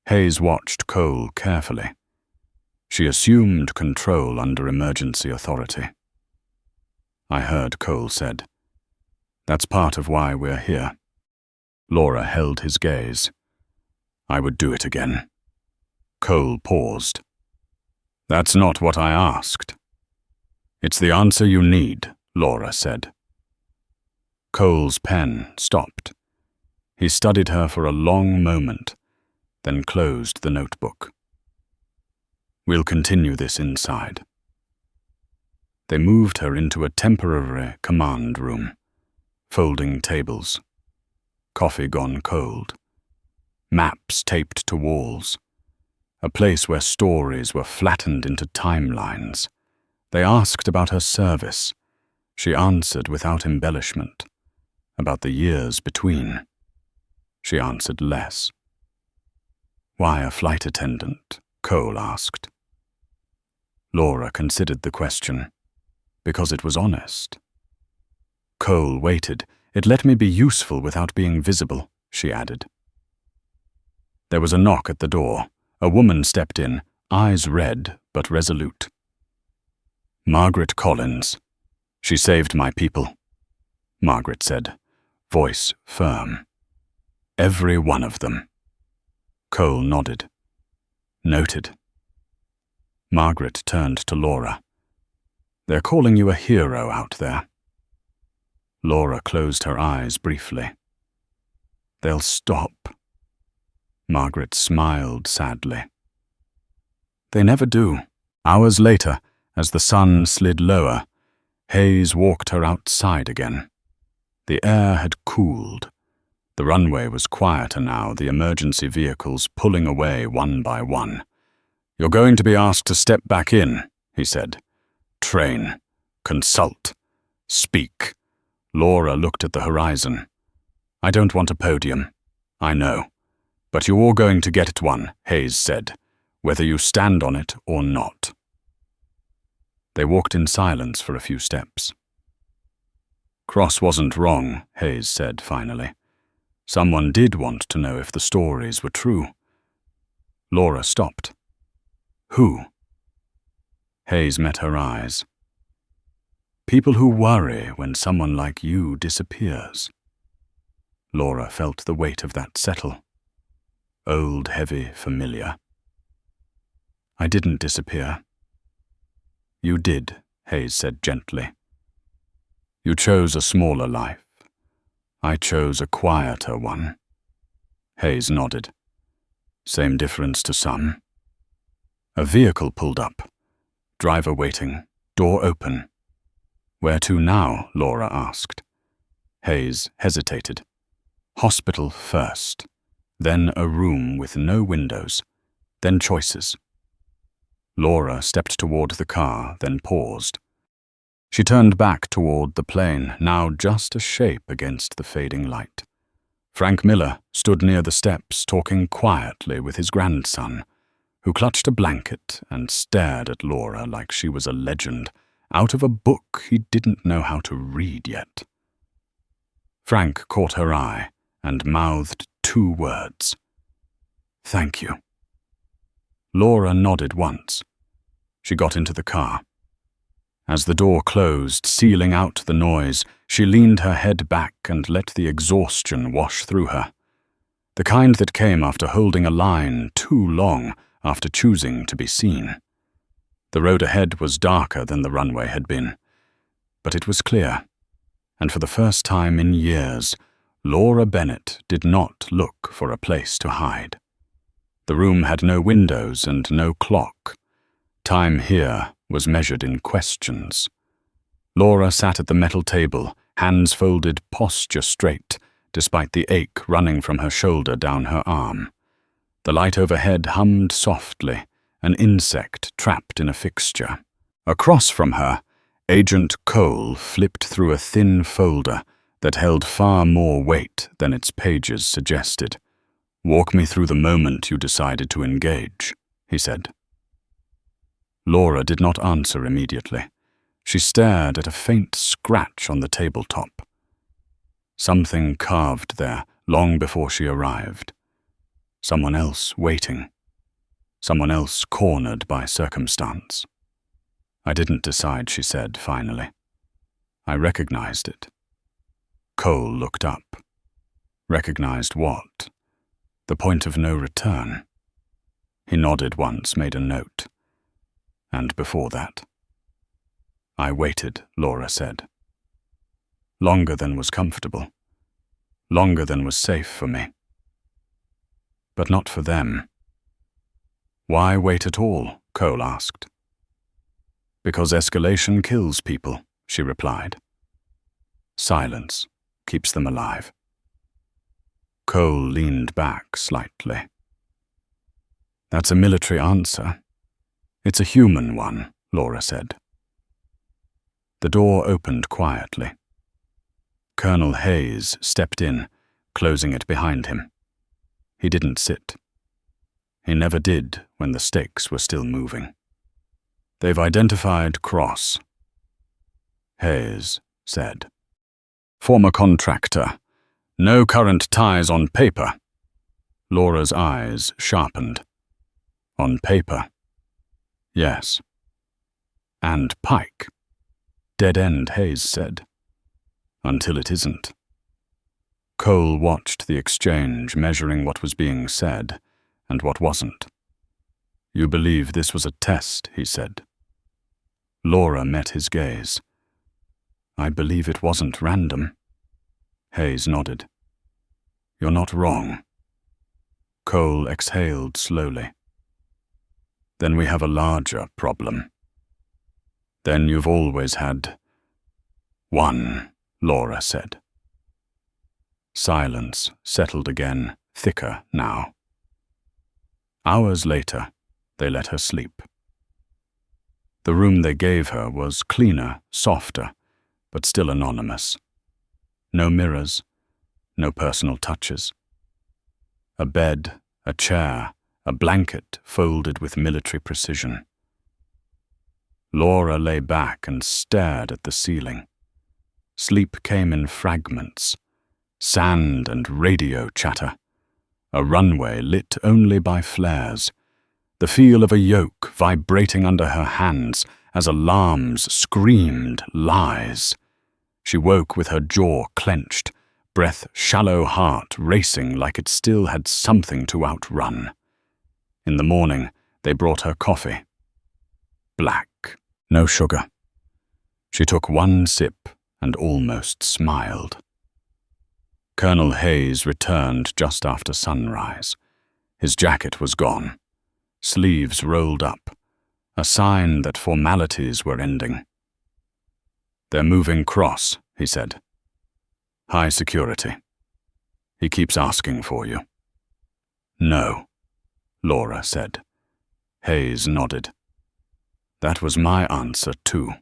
Hayes watched Cole carefully. She assumed control under emergency authority. "I heard," Cole said. "That's part of why we're here." Laura held his gaze. "I would do it again." Cole paused. "That's not what I asked." "It's the answer you need," Laura said. Cole's pen stopped. He studied her for a long moment, then closed the notebook. "We'll continue this inside." They moved her into a temporary command room, folding tables, coffee gone cold, maps taped to walls, a place where stories were flattened into timelines. They asked about her service. She answered without embellishment. About the years between. She answered less. "Why a flight attendant?" Cole asked. Laura considered the question. Because it was honest. Cole waited. "It let me be useful without being visible," she added. There was a knock at the door. A woman stepped in, eyes red but resolute. "Margaret Collins. She saved my people," Margaret said, voice firm. "Every one of them." Cole nodded. "Noted." Margaret turned to Laura. "They're calling you a hero out there." Laura closed her eyes briefly. "They'll stop." Margaret smiled sadly. "They never do." Hours later, as the sun slid lower, Hayes walked her outside again. The air had cooled. The runway was quieter now, the emergency vehicles pulling away one by one. "You're going to be asked to step back in," he said. "Train. Consult. Speak." Laura looked at the horizon. "I don't want a podium. I know. But you're all going to get one," Hayes said, "whether you stand on it or not." They walked in silence for a few steps. "Cross wasn't wrong," Hayes said finally. "Someone did want to know if the stories were true." Laura stopped. "Who?" Hayes met her eyes. "People who worry when someone like you disappears." Laura felt the weight of that settle. Old, heavy, familiar. "I didn't disappear." "You did," Hayes said gently. "You chose a smaller life. I chose a quieter one." Hayes nodded. "Same difference to some." A vehicle pulled up. Driver waiting, door open. "Where to now?" Laura asked. Hayes hesitated. "Hospital first, then a room with no windows, then choices." Laura stepped toward the car, then paused. She turned back toward the plane, now just a shape against the fading light. Frank Miller stood near the steps, talking quietly with his grandson, who clutched a blanket and stared at Laura like she was a legend, out of a book he didn't know how to read yet. Frank caught her eye and mouthed 2 words. "Thank you." Laura nodded once. She got into the car. As the door closed, sealing out the noise, she leaned her head back and let the exhaustion wash through her. The kind that came after holding a line too long after choosing to be seen. The road ahead was darker than the runway had been, but it was clear, and for the first time in years, Laura Bennett did not look for a place to hide. The room had no windows and no clock. Time here was measured in questions. Laura sat at the metal table, hands folded, posture straight, despite the ache running from her shoulder down her arm. The light overhead hummed softly, an insect trapped in a fixture. Across from her, Agent Cole flipped through a thin folder that held far more weight than its pages suggested. "Walk me through the moment you decided to engage," he said. Laura did not answer immediately. She stared at a faint scratch on the tabletop. Something carved there long before she arrived. Someone else waiting. Someone else cornered by circumstance. "I didn't decide," she said finally. "I recognized it." Cole looked up. Recognized what? The point of no return. He nodded once, made a note. And before that. "I waited," Laura said. "Longer than was comfortable. Longer than was safe for me. But not for them." "Why wait at all?" Cole asked. "Because escalation kills people," she replied. "Silence keeps them alive." Cole leaned back slightly. "That's a military answer. It's a human one," Laura said. The door opened quietly. Colonel Hayes stepped in, closing it behind him. He didn't sit. He never did when the stakes were still moving. "They've identified Cross," Hayes said. "Former contractor. No current ties on paper." Laura's eyes sharpened. "On paper?" "Yes." "And Pike." "Dead end," Hayes said. "Until it isn't." Cole watched the exchange, measuring what was being said and what wasn't. "You believe this was a test," he said. Laura met his gaze. "I believe it wasn't random." Hayes nodded. "You're not wrong." Cole exhaled slowly. "Then we have a larger problem." "Then you've always had one," Laura said. Silence settled again, thicker now. Hours later, they let her sleep. The room they gave her was cleaner, softer, but still anonymous. No mirrors, no personal touches. A bed, a chair, a blanket folded with military precision. Laura lay back and stared at the ceiling. Sleep came in fragments, sand and radio chatter, a runway lit only by flares, the feel of a yoke vibrating under her hands as alarms screamed lies. She woke with her jaw clenched, breath shallow, heart racing like it still had something to outrun. In the morning, they brought her coffee. Black, no sugar. She took one sip and almost smiled. Colonel Hayes returned just after sunrise. His jacket was gone, sleeves rolled up, a sign that formalities were ending. "They're moving Cross," he said. "High security. He keeps asking for you." "No," Laura said. Hayes nodded. "That was my answer, too."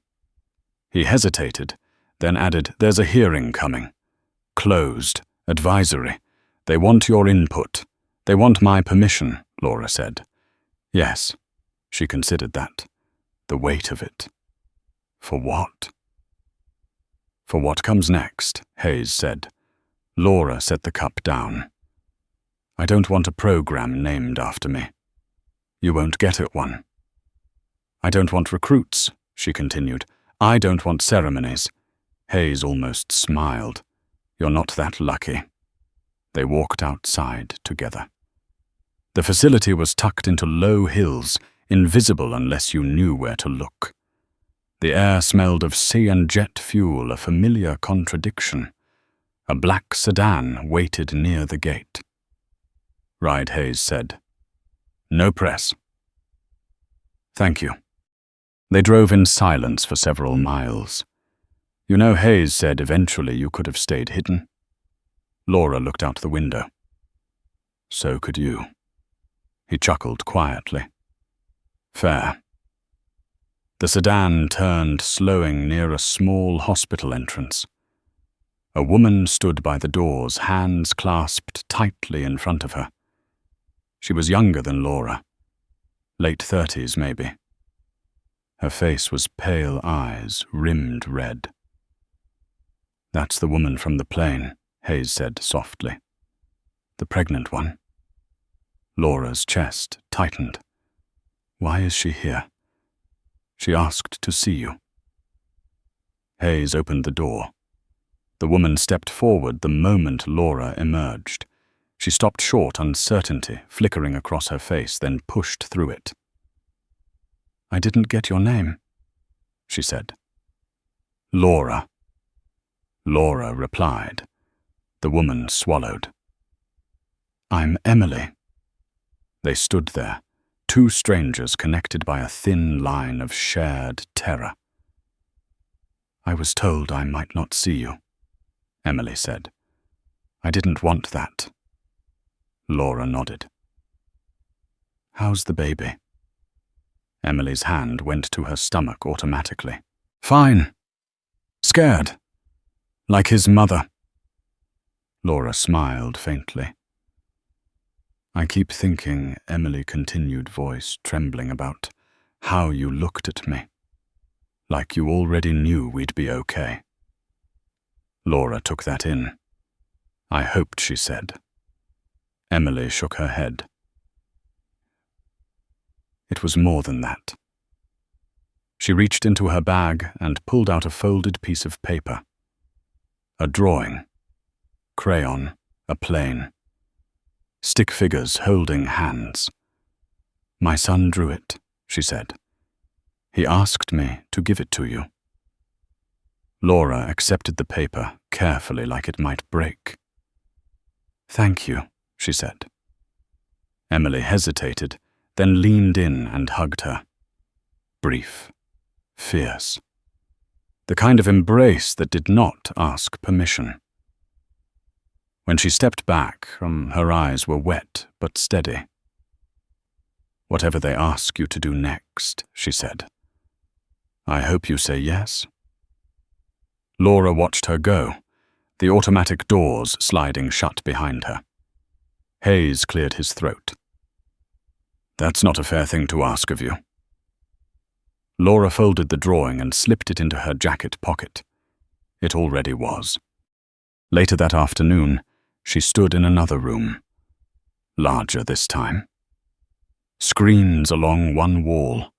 He hesitated, then added, "There's a hearing coming. Closed. Advisory. They want your input. They want my permission," Laura said. Yes, she considered that. The weight of it. For what? For what comes next, Hayes said. Laura set the cup down. I don't want a program named after me. You won't get it one. I don't want recruits, she continued. I don't want ceremonies. Hayes almost smiled. You're not that lucky. They walked outside together. The facility was tucked into low hills, invisible unless you knew where to look. The air smelled of sea and jet fuel, a familiar contradiction. A black sedan waited near the gate. Ride, Hayes said. No press. Thank you. They drove in silence for several miles. You know, Hayes said eventually you could have stayed hidden. Laura looked out the window. So could you. He chuckled quietly. Fair. The sedan turned, slowing near a small hospital entrance. A woman stood by the doors, hands clasped tightly in front of her. She was younger than Laura. Late 30s, maybe. Her face was pale eyes, rimmed red. That's the woman from the plane, Hayes said softly. The pregnant one. Laura's chest tightened. Why is she here? She asked to see you. Hayes opened the door. The woman stepped forward the moment Laura emerged. She stopped short, uncertainty flickering across her face, then pushed through it. I didn't get your name, she said. Laura. Laura replied. The woman swallowed. I'm Emily. They stood there, two strangers connected by a thin line of shared terror. I was told I might not see you, Emily said. I didn't want that. Laura nodded. How's the baby? Emily's hand went to her stomach automatically. Fine. Scared. Like his mother. Laura smiled faintly. I keep thinking, Emily continued, voice trembling, about how you looked at me. Like you already knew we'd be okay. Laura took that in. I hoped, she said. Emily shook her head. It was more than that. She reached into her bag and pulled out a folded piece of paper. A drawing. Crayon. A plane. Stick figures holding hands. My son drew it, she said. He asked me to give it to you. Laura accepted the paper carefully, like it might break. Thank you, she said. Emily hesitated, then leaned in and hugged her. Brief. Fierce. The kind of embrace that did not ask permission. When she stepped back, her eyes were wet but steady. Whatever they ask you to do next, she said. I hope you say yes. Laura watched her go, the automatic doors sliding shut behind her. Hayes cleared his throat. That's not a fair thing to ask of you. Laura folded the drawing and slipped it into her jacket pocket. It already was. Later that afternoon, she stood in another room. Larger this time. Screens along one wall.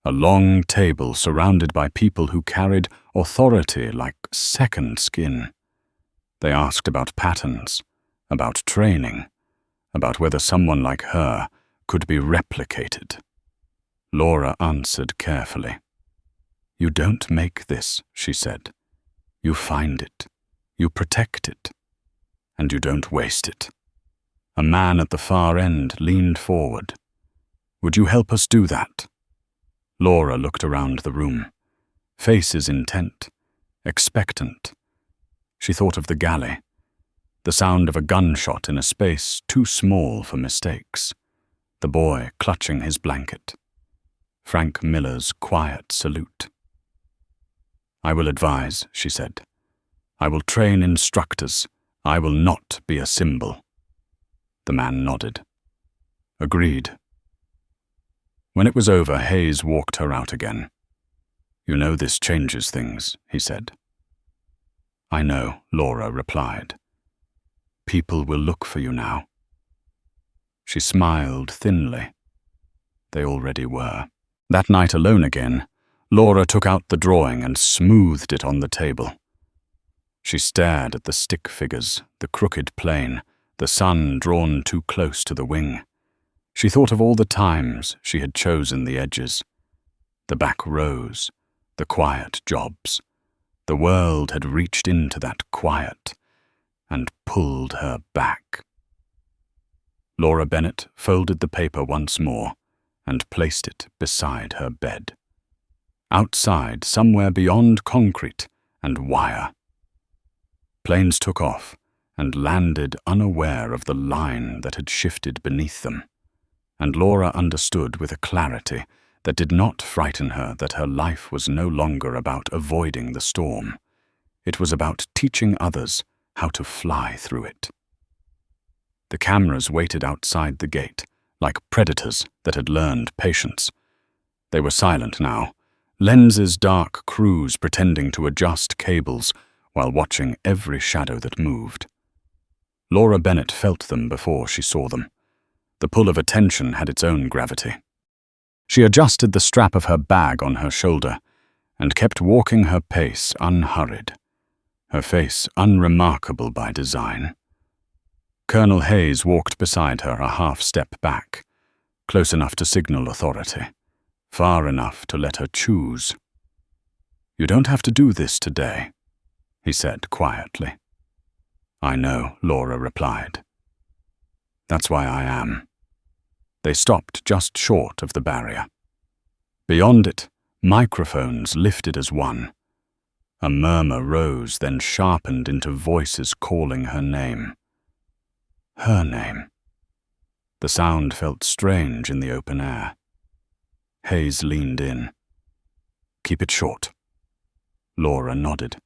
A long table surrounded by people who carried authority like second skin. They asked about patterns, about training, about whether someone like her could be replicated. Laura answered carefully. You don't make this, she said. You find it. You protect it. And you don't waste it. A man at the far end leaned forward. Would you help us do that? Laura looked around the room. Faces intent, expectant. She thought of the galley. The sound of a gunshot in a space too small for mistakes. The boy clutching his blanket. Frank Miller's quiet salute. I will advise, she said. I will train instructors. I will not be a symbol. The man nodded. Agreed. When it was over, Hayes walked her out again. "You know this changes things," he said. "I know," Laura replied. "People will look for you now." She smiled thinly. They already were. That night alone again, Laura took out the drawing and smoothed it on the table. She stared at the stick figures, the crooked plane, the sun drawn too close to the wing. She thought of all the times she had chosen the edges. The back rows, the quiet jobs. The world had reached into that quiet and pulled her back. Laura Bennett folded the paper once more and placed it beside her bed. Outside, somewhere beyond concrete and wire. Planes took off and landed unaware of the line that had shifted beneath them, and Laura understood with a clarity that did not frighten her that her life was no longer about avoiding the storm. It was about teaching others how to fly through it. The cameras waited outside the gate, like predators that had learned patience. They were silent now, lenses' dark crews pretending to adjust cables while watching every shadow that moved. Laura Bennett felt them before she saw them. The pull of attention had its own gravity. She adjusted the strap of her bag on her shoulder and kept walking her pace unhurried, her face unremarkable by design. Colonel Hayes walked beside her a half-step back, close enough to signal authority, far enough to let her choose. "You don't have to do this today," he said quietly. "I know," Laura replied. "That's why I am." They stopped just short of the barrier. Beyond it, microphones lifted as one. A murmur rose, then sharpened into voices calling her name. Her name. The sound felt strange in the open air. Hayes leaned in. "Keep it short." Laura nodded.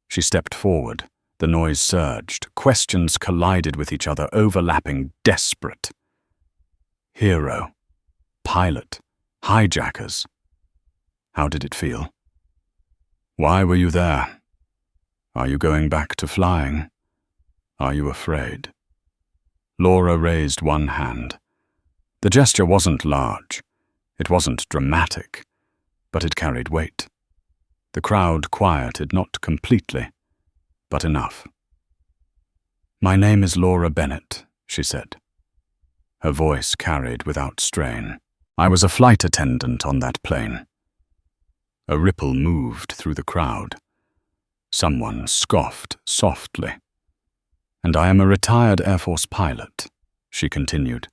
She stepped forward. The noise surged. Questions collided with each other, overlapping, desperate. Hero. Pilot. Hijackers. How did it feel? Why were you there? Are you going back to flying? Are you afraid? Laura raised one hand. The gesture wasn't large. It wasn't dramatic, but it carried weight. The crowd quieted, not completely, but enough. "My name is Laura Bennett," she said. Her voice carried without strain. "I was a flight attendant on that plane." A ripple moved through the crowd. Someone scoffed softly. "And I am a retired Air Force pilot," she continued.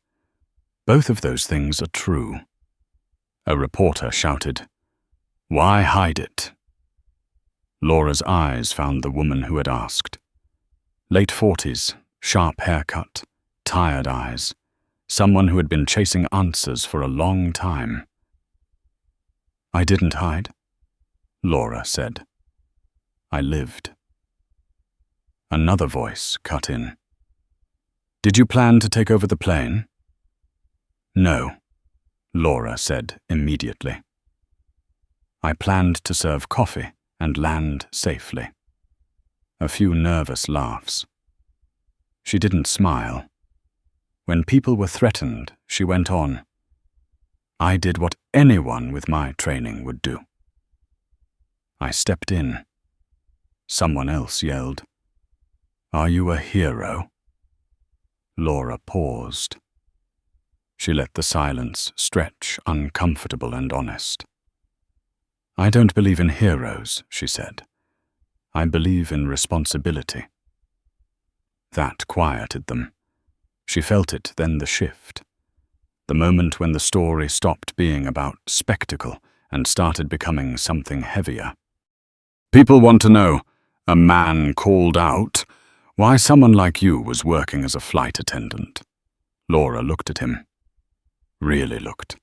"Both of those things are true." A reporter shouted, "Why hide it?" Laura's eyes found the woman who had asked. Late 40s, sharp haircut, tired eyes. Someone who had been chasing answers for a long time. "I didn't hide," Laura said. "I lived." Another voice cut in. "Did you plan to take over the plane?" "No," Laura said immediately. "I planned to serve coffee and land safely." A few nervous laughs. She didn't smile. When people were threatened, she went on. "I did what anyone with my training would do." I stepped in. Someone else yelled, "Are you a hero?" Laura paused. She let the silence stretch, uncomfortable and honest. "I don't believe in heroes," she said. "I believe in responsibility." That quieted them. She felt it, then the shift. The moment when the story stopped being about spectacle and started becoming something heavier. "People want to know," a man called out, "why someone like you was working as a flight attendant." Laura looked at him. Really looked.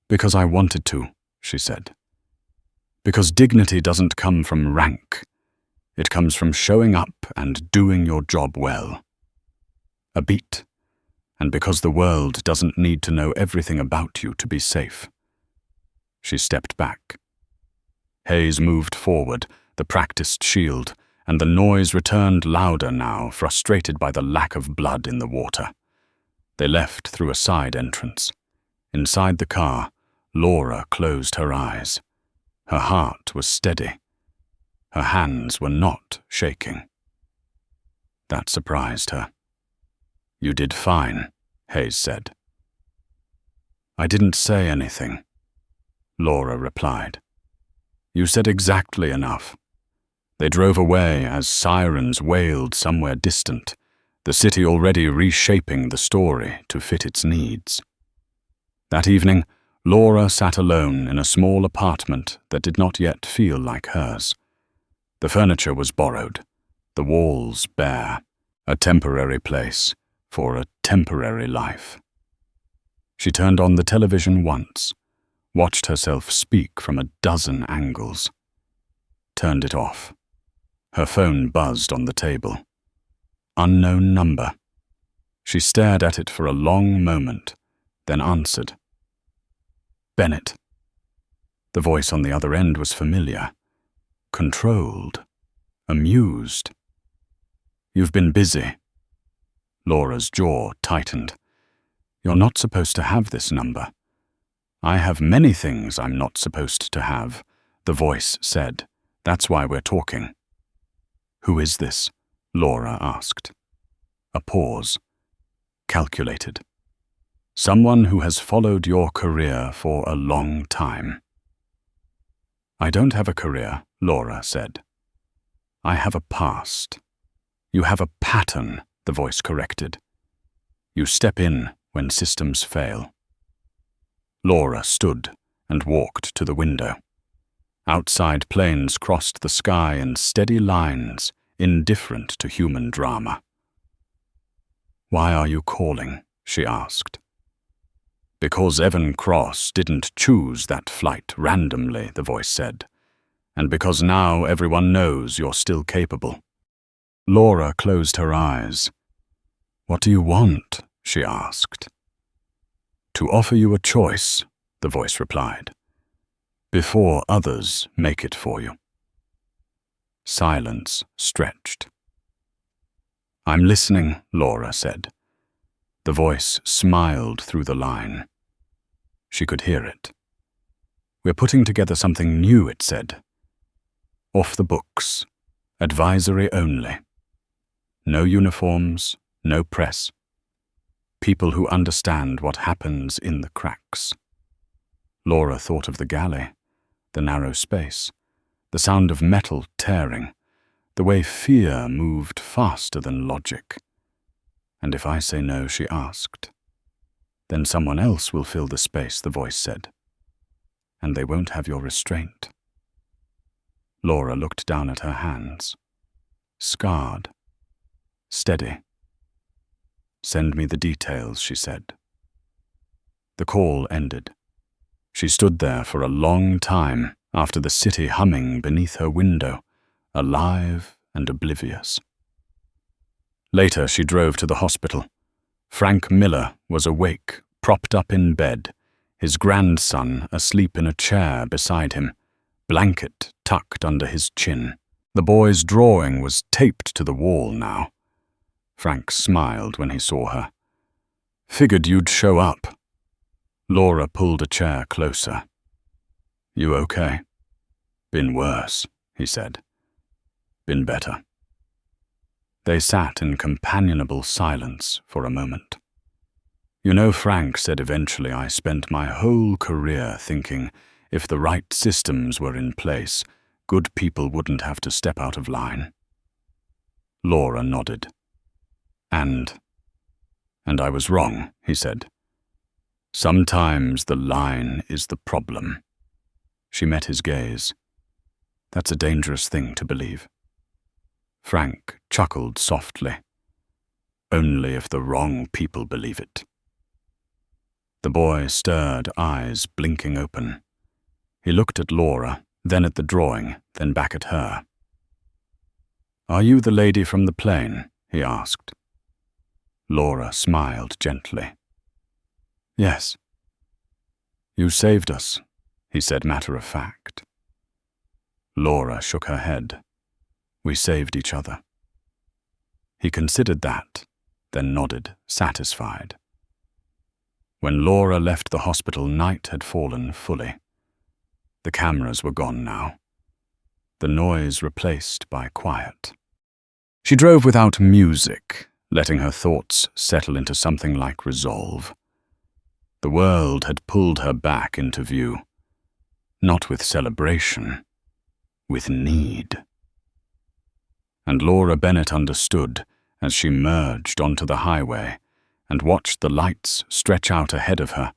"Because I wanted to," she said. "Because dignity doesn't come from rank. It comes from showing up and doing your job well. A beat. And because the world doesn't need to know everything about you to be safe." She stepped back. Hayes moved forward, the practiced shield, and the noise returned louder now, frustrated by the lack of blood in the water. They left through a side entrance. Inside the car, Laura closed her eyes. Her heart was steady. Her hands were not shaking. That surprised her. "You did fine," Hayes said. "I didn't say anything," Laura replied. "You said exactly enough." They drove away as sirens wailed somewhere distant, the city already reshaping the story to fit its needs. That evening, Laura sat alone in a small apartment that did not yet feel like hers. The furniture was borrowed, the walls bare, a temporary place for a temporary life. She turned on the television once, watched herself speak from a dozen angles, turned it off. Her phone buzzed on the table. Unknown number. She stared at it for a long moment, then answered. Bennett. The voice on the other end was familiar, controlled, amused. "You've been busy." Laura's jaw tightened. "You're not supposed to have this number." "I have many things I'm not supposed to have," the voice said. "That's why we're talking." "Who is this?" Laura asked. A pause. Calculated. "Someone who has followed your career for a long time." "I don't have a career," Laura said. "I have a past." "You have a pattern," the voice corrected. "You step in when systems fail." Laura stood and walked to the window. Outside planes crossed the sky in steady lines, indifferent to human drama. "Why are you calling?" she asked. "Because Evan Cross didn't choose that flight randomly," the voice said. "And because now everyone knows you're still capable." Laura closed her eyes. "What do you want?" she asked. "To offer you a choice," the voice replied, "before others make it for you." Silence stretched. "I'm listening," Laura said. The voice smiled through the line. She could hear it. "We're putting together something new," it said. "Off the books. Advisory only. No uniforms, no press. People who understand what happens in the cracks." Laura thought of the galley, the narrow space, the sound of metal tearing, the way fear moved faster than logic. "And if I say no," she asked. "Then someone else will fill the space," the voice said. "And they won't have your restraint." Laura looked down at her hands. Scarred. Steady. "Send me the details," she said. The call ended. She stood there for a long time after the city humming beneath her window, alive and oblivious. Later she drove to the hospital. Frank Miller was awake, propped up in bed, his grandson asleep in a chair beside him, blanket tucked under his chin. The boy's drawing was taped to the wall now. Frank smiled when he saw her. "Figured you'd show up." Laura pulled a chair closer. "You okay?" "Been worse," he said. "Been better." They sat in companionable silence for a moment. "You know," Frank said eventually, "I spent my whole career thinking if the right systems were in place, good people wouldn't have to step out of line." Laura nodded. And I was wrong," he said. "Sometimes the line is the problem." She met his gaze. "That's a dangerous thing to believe." Frank chuckled softly. "Only if the wrong people believe it." The boy stirred, eyes blinking open. He looked at Laura, then at the drawing, then back at her. "Are you the lady from the plane?" he asked. Laura smiled gently. "Yes." "You saved us," he said matter of fact. Laura shook her head. We saved each other. He considered that, then nodded, satisfied. When Laura left the hospital, night had fallen fully. The cameras were gone now, the noise replaced by quiet. She drove without music, letting her thoughts settle into something like resolve. The world had pulled her back into view, not with celebration, with need. And Laura Bennett understood as she merged onto the highway and watched the lights stretch out ahead of her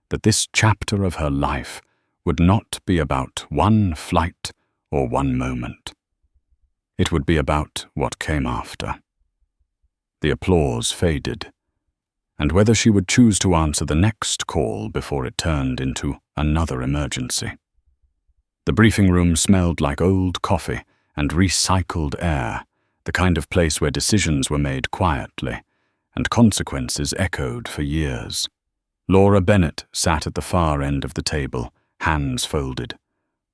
that this chapter of her life would not be about one flight or one moment. It would be about what came after. The applause faded, and whether she would choose to answer the next call before it turned into another emergency. The briefing room smelled like old coffee and recycled air, the kind of place where decisions were made quietly and consequences echoed for years. Laura Bennett sat at the far end of the table, hands folded,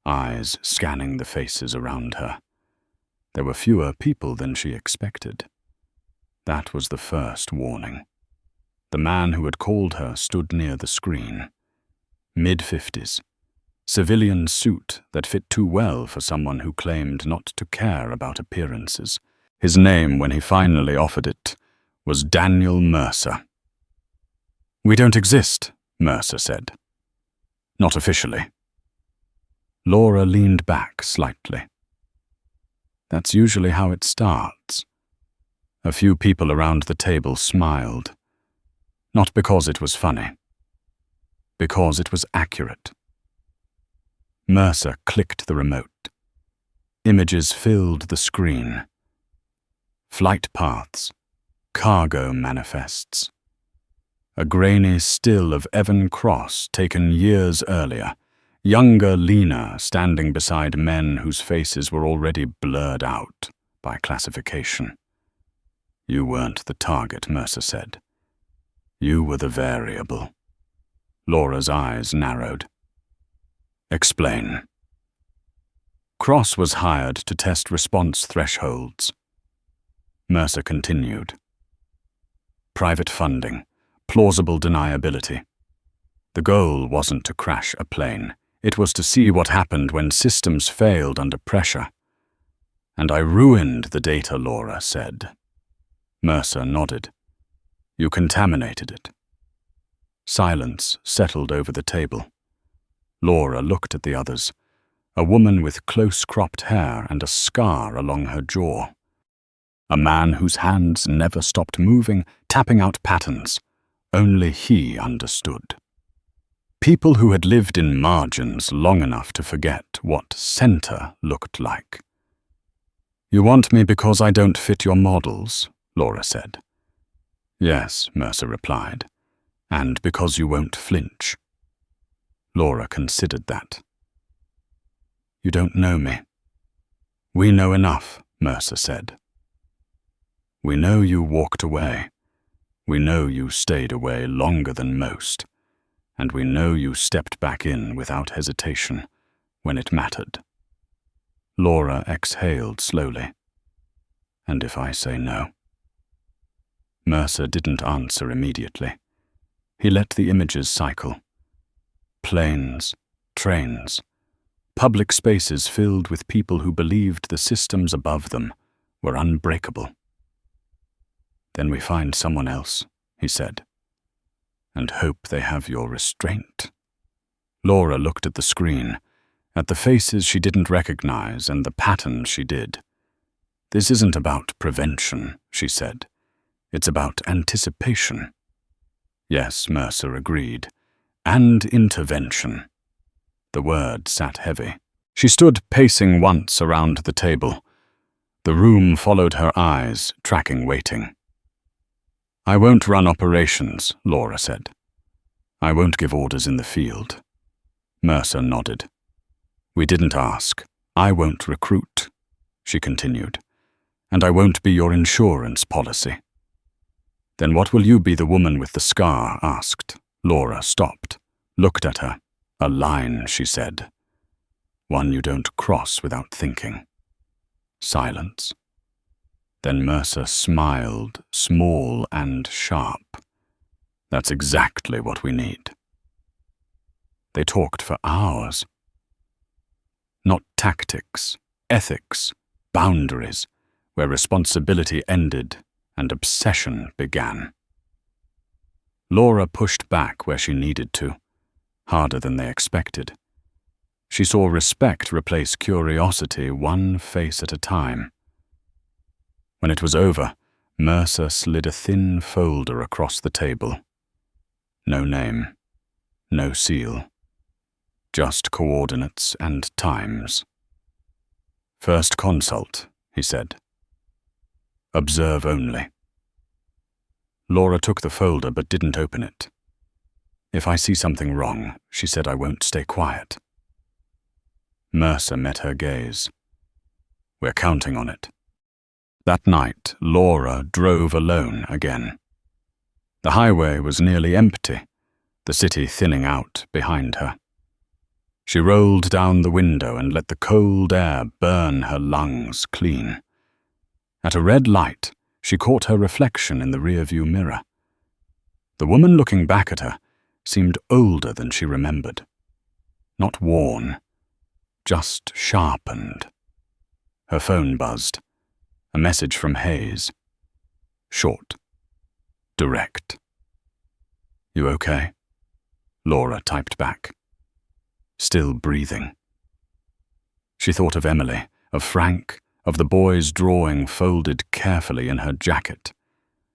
eyes scanning the faces around her. There were fewer people than she expected. That was the first warning. The man who had called her stood near the screen. Mid-50s. Civilian suit that fit too well for someone who claimed not to care about appearances. His name, when he finally offered it, was Daniel Mercer. "We don't exist," Mercer said. "Not officially." Laura leaned back slightly. That's usually how it starts. A few people around the table smiled. Not because it was funny. Because it was accurate. Mercer clicked the remote. Images filled the screen. Flight paths, cargo manifests. A grainy still of Evan Cross taken years earlier, younger, leaner, standing beside men whose faces were already blurred out by classification. "You weren't the target," Mercer said. "You were the variable." Laura's eyes narrowed. "Explain." Cross was hired to test response thresholds. Mercer continued. Private funding, plausible deniability. The goal wasn't to crash a plane. It was to see what happened when systems failed under pressure. "And I ruined the data," Laura said. Mercer nodded. "You contaminated it." Silence settled over the table. Laura looked at the others, a woman with close-cropped hair and a scar along her jaw. A man whose hands never stopped moving, tapping out patterns. Only he understood. People who had lived in margins long enough to forget what center looked like. "You want me because I don't fit your models," Laura said. "Yes," Mercer replied, "and because you won't flinch." Laura considered that. "You don't know me." "We know enough," Mercer said. "We know you walked away. We know you stayed away longer than most. And we know you stepped back in without hesitation when it mattered." Laura exhaled slowly. "And if I say no?" Mercer didn't answer immediately. He let the images cycle. Planes, trains, public spaces filled with people who believed the systems above them were unbreakable. "Then we find someone else," he said, "and hope they have your restraint." Laura looked at the screen, at the faces she didn't recognize and the patterns she did. "This isn't about prevention," she said. "It's about anticipation." "Yes," Mercer agreed, "and intervention." The word sat heavy. She stood pacing once around the table. The room followed her eyes, tracking waiting. "I won't run operations," Laura said. "I won't give orders in the field." Mercer nodded. "We didn't ask. I won't recruit," she continued. "And I won't be your insurance policy." "Then what will you be?" the woman with the scar asked. Laura stopped, looked at her. "A line," she said. one you don't cross without thinking. Silence. Then Mercer smiled, small and sharp. That's exactly what we need. They talked for hours. Not tactics, ethics, boundaries, where responsibility ended and obsession began. Laura pushed back where she needed to, harder than they expected. She saw respect replace curiosity one face at a time. When it was over, Mercer slid a thin folder across the table. No name, no seal, just coordinates and times. First consult, he said. Observe only. Laura took the folder but didn't open it. If I see something wrong, she said, I won't stay quiet. Mercer met her gaze. We're counting on it. That night, Laura drove alone again. The highway was nearly empty, the city thinning out behind her. She rolled down the window and let the cold air burn her lungs clean. At a red light, she caught her reflection in the rearview mirror. The woman looking back at her seemed older than she remembered. Not worn, just sharpened. Her phone buzzed. A message from Hayes. Short. Direct. You okay? Laura typed back. Still breathing. She thought of Emily, of Frank, of the boy's drawing folded carefully in her jacket.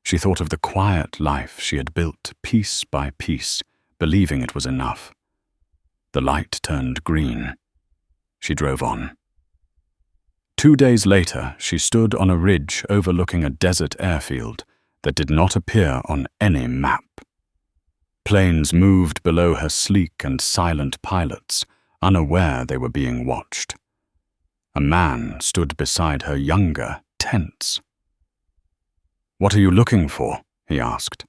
She thought of the quiet life she had built piece by piece, believing it was enough. The light turned green. She drove on. 2 days later, she stood on a ridge overlooking a desert airfield that did not appear on any map. Planes moved below her sleek and silent pilots, unaware they were being watched. A man stood beside her, younger, tense. What are you looking for? He asked.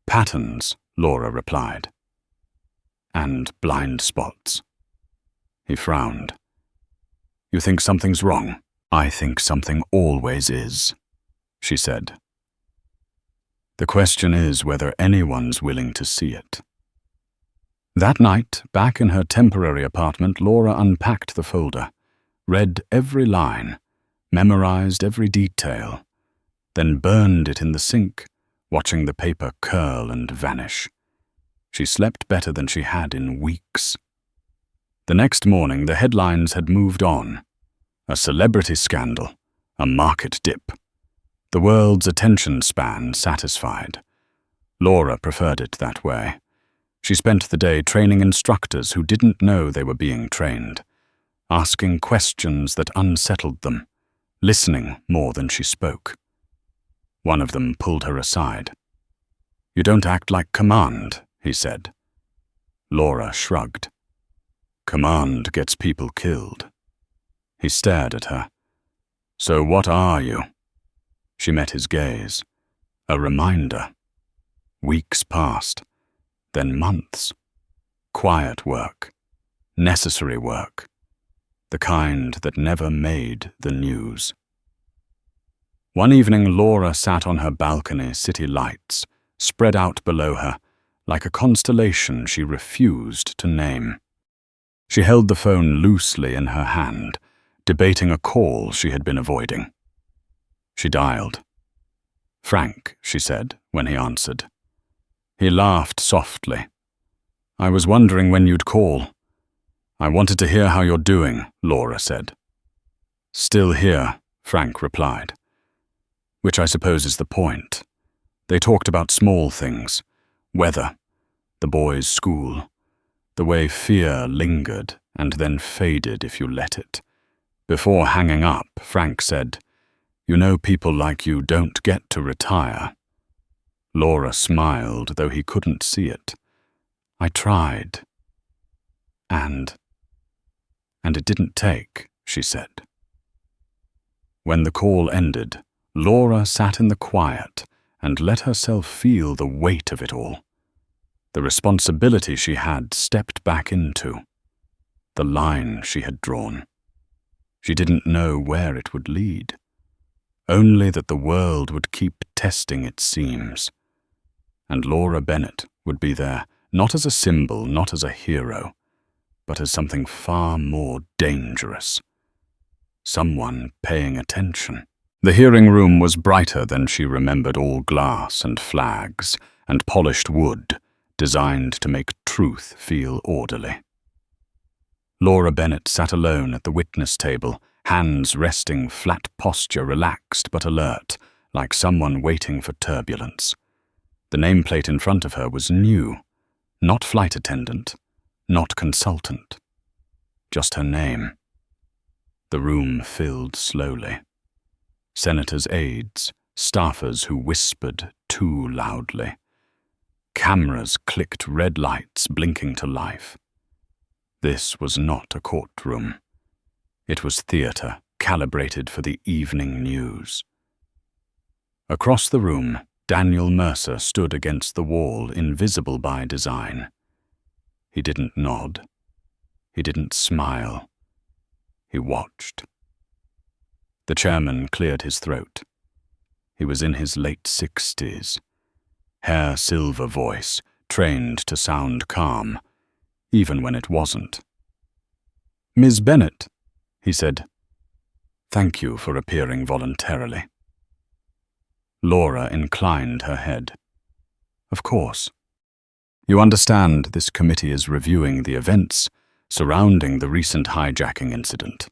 Patterns, Laura replied. And blind spots. He frowned. You think something's wrong? I think something always is, she said. The question is whether anyone's willing to see it. That night, back in her temporary apartment, Laura unpacked the folder, read every line, memorized every detail, then burned it in the sink, watching the paper curl and vanish. She slept better than she had in weeks. The next morning, the headlines had moved on. A celebrity scandal, a market dip. The world's attention span satisfied. Laura preferred it that way. She spent the day training instructors who didn't know they were being trained, asking questions that unsettled them, listening more than she spoke. One of them pulled her aside. You don't act like command, he said. Laura shrugged. Command gets people killed. He stared at her. So what are you? She met his gaze. A reminder. Weeks passed, then months. Quiet work. Necessary work. The kind that never made the news. One evening, Laura sat on her balcony, city lights, spread out below her, like a constellation she refused to name. She held the phone loosely in her hand, debating a call she had been avoiding. She dialed. Frank, she said, when he answered. He laughed softly. I was wondering when you'd call. I wanted to hear how you're doing, Laura said. Still here, Frank replied. Which I suppose is the point. They talked about small things. Weather, the boys' school, the way fear lingered and then faded if you let it. Before hanging up, Frank said, You know people like you don't get to retire. Laura smiled, though he couldn't see it. I tried. And it didn't take, she said. When the call ended, Laura sat in the quiet and let herself feel the weight of it all. The responsibility she had stepped back into. the line she had drawn. She didn't know where it would lead, only that the world would keep testing its seams. And Laura Bennett would be there, not as a symbol, not as a hero, but as something far more dangerous. Someone paying attention. The hearing room was brighter than she remembered, all glass and flags and polished wood, designed to make truth feel orderly. Laura Bennett sat alone at the witness table, hands resting, flat posture relaxed but alert, like someone waiting for turbulence. The nameplate in front of her was new, not flight attendant, not consultant, just her name. The room filled slowly. Senators' aides, staffers who whispered too loudly. Cameras clicked red lights blinking to life. This was not a courtroom. It was theater, calibrated for the evening news. Across the room, Daniel Mercer stood against the wall, invisible by design. He didn't nod. He didn't smile. He watched. The chairman cleared his throat. He was in his late 60s. Hair silver voice, trained to sound calm, even when it wasn't. "Ms. Bennett," he said, "thank you for appearing voluntarily." Laura inclined her head. "Of course. You understand this committee is reviewing the events surrounding the recent hijacking incident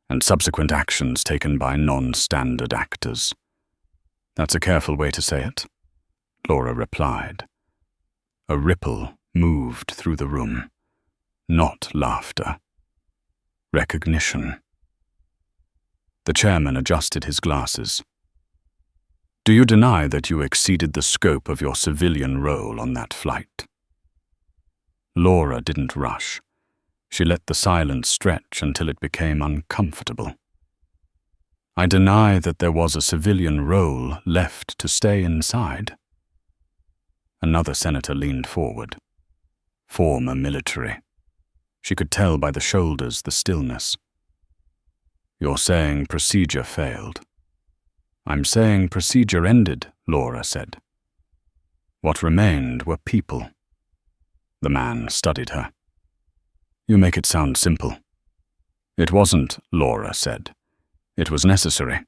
and subsequent actions taken by non-standard actors." "That's a careful way to say it," Laura replied. A ripple moved through the room. Not laughter. Recognition. The chairman adjusted his glasses. "Do you deny that you exceeded the scope of your civilian role on that flight?" Laura didn't rush. She let the silence stretch until it became uncomfortable. "I deny that there was a civilian role left to stay inside." Another senator leaned forward. Former military. She could tell by the shoulders the stillness. "You're saying procedure failed." "I'm saying procedure ended," Laura said. "What remained were people." The man studied her. "You make it sound simple." "It wasn't," Laura said. "It was necessary."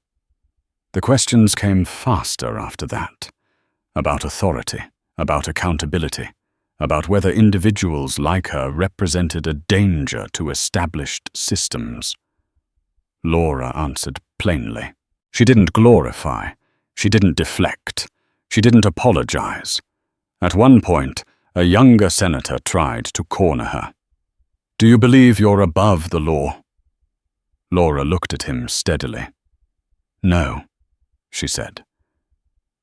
The questions came faster after that, about authority, about accountability, about whether individuals like her represented a danger to established systems. Laura answered plainly. She didn't glorify. She didn't deflect. She didn't apologize. At one point, a younger senator tried to corner her. "Do you believe you're above the law?" Laura looked at him steadily. "No," she said.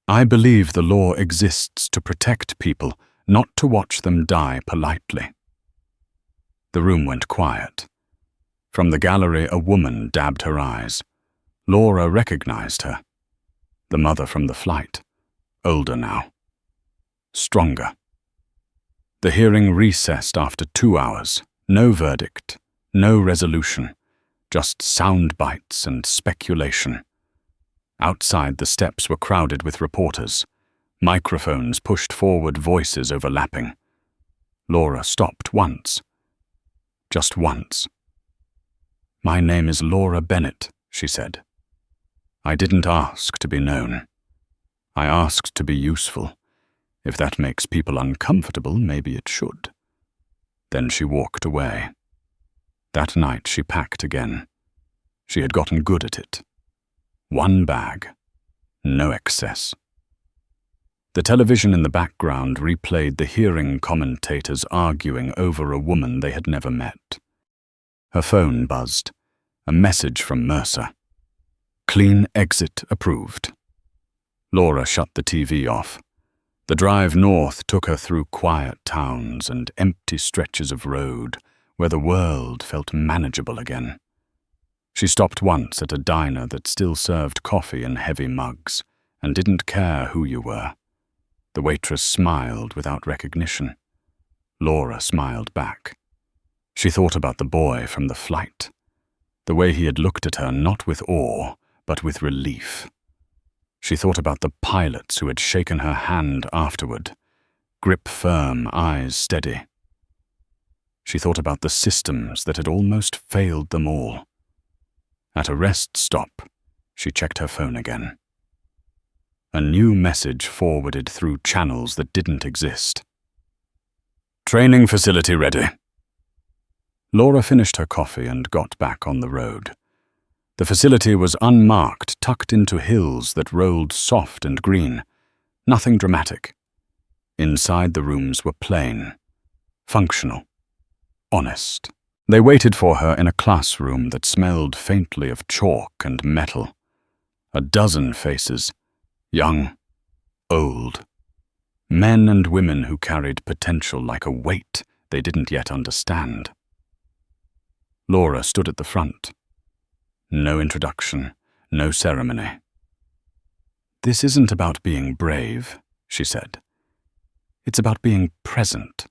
"I believe the law exists to protect people, not to watch them die politely." The room went quiet. From the gallery, a woman dabbed her eyes. Laura recognized her. The mother from the flight. Older now. Stronger. The hearing recessed after 2 hours. No verdict, no resolution, just sound bites and speculation. Outside, the steps were crowded with reporters. Microphones pushed forward, voices overlapping. Laura stopped once. Just once. "My name is Laura Bennett," she said. "I didn't ask to be known. I asked to be useful. If that makes people uncomfortable, maybe it should." Then she walked away. That night she packed again. She had gotten good at it. One bag. No excess. The television in the background replayed the hearing commentators arguing over a woman they had never met. Her phone buzzed. A message from Mercer. "Clean exit approved." Laura shut the TV off. The drive north took her through quiet towns and empty stretches of road where the world felt manageable again. She stopped once at a diner that still served coffee in heavy mugs and didn't care who you were. The waitress smiled without recognition. Laura smiled back. She thought about the boy from the flight, the way he had looked at her not with awe, but with relief. She thought about the pilots who had shaken her hand afterward, grip firm, eyes steady. She thought about the systems that had almost failed them all. At a rest stop, she checked her phone again. A new message forwarded through channels that didn't exist. "Training facility ready." Laura finished her coffee and got back on the road. The facility was unmarked, tucked into hills that rolled soft and green. Nothing dramatic. Inside the rooms were plain, functional, honest. They waited for her in a classroom that smelled faintly of chalk and metal. A dozen faces, young, old. Men and women who carried potential like a weight they didn't yet understand. Laura stood at the front. No introduction, no ceremony. "This isn't about being brave," she said. "It's about being present.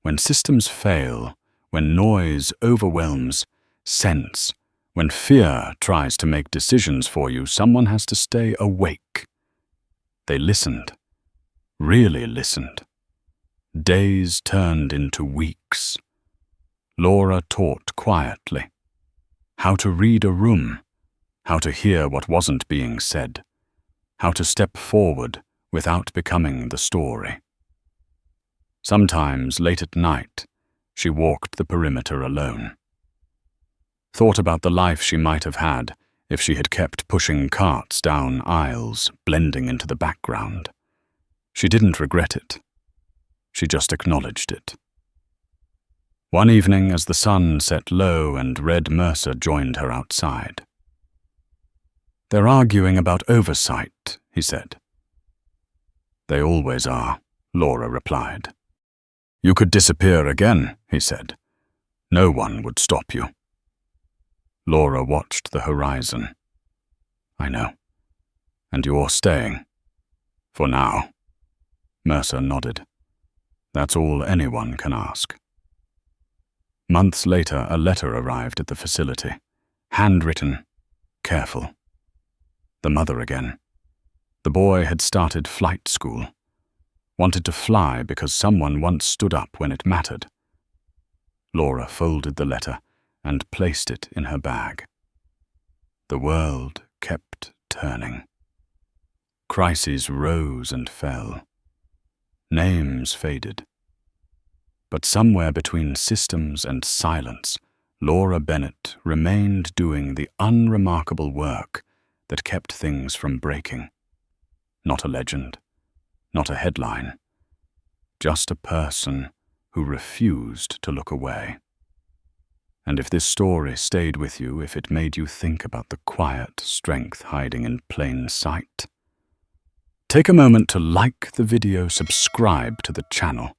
When systems fail, when noise overwhelms sense, when fear tries to make decisions for you, someone has to stay awake." They listened, really listened. Days turned into weeks. Laura taught quietly. How to read a room, how to hear what wasn't being said, how to step forward without becoming the story. Sometimes, late at night, she walked the perimeter alone. Thought about the life she might have had if she had kept pushing carts down aisles, blending into the background. She didn't regret it. She just acknowledged it. One evening, as the sun set low and Red Mercer joined her outside. "They're arguing about oversight," he said. "They always are," Laura replied. "You could disappear again," he said. "No one would stop you." Laura watched the horizon. "I know. And you're staying. For now." Mercer nodded. "That's all anyone can ask." Months later, a letter arrived at the facility. Handwritten, careful. The mother again. The boy had started flight school. Wanted to fly because someone once stood up when it mattered. Laura folded the letter and placed it in her bag. The world kept turning. Crises rose and fell. Names faded. But somewhere between systems and silence, Laura Bennett remained doing the unremarkable work that kept things from breaking. Not a legend, not a headline, just a person who refused to look away. And if this story stayed with you, if it made you think about the quiet strength hiding in plain sight, take a moment to like the video, subscribe to the channel,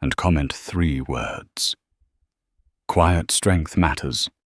and comment 3 words. Quiet strength matters.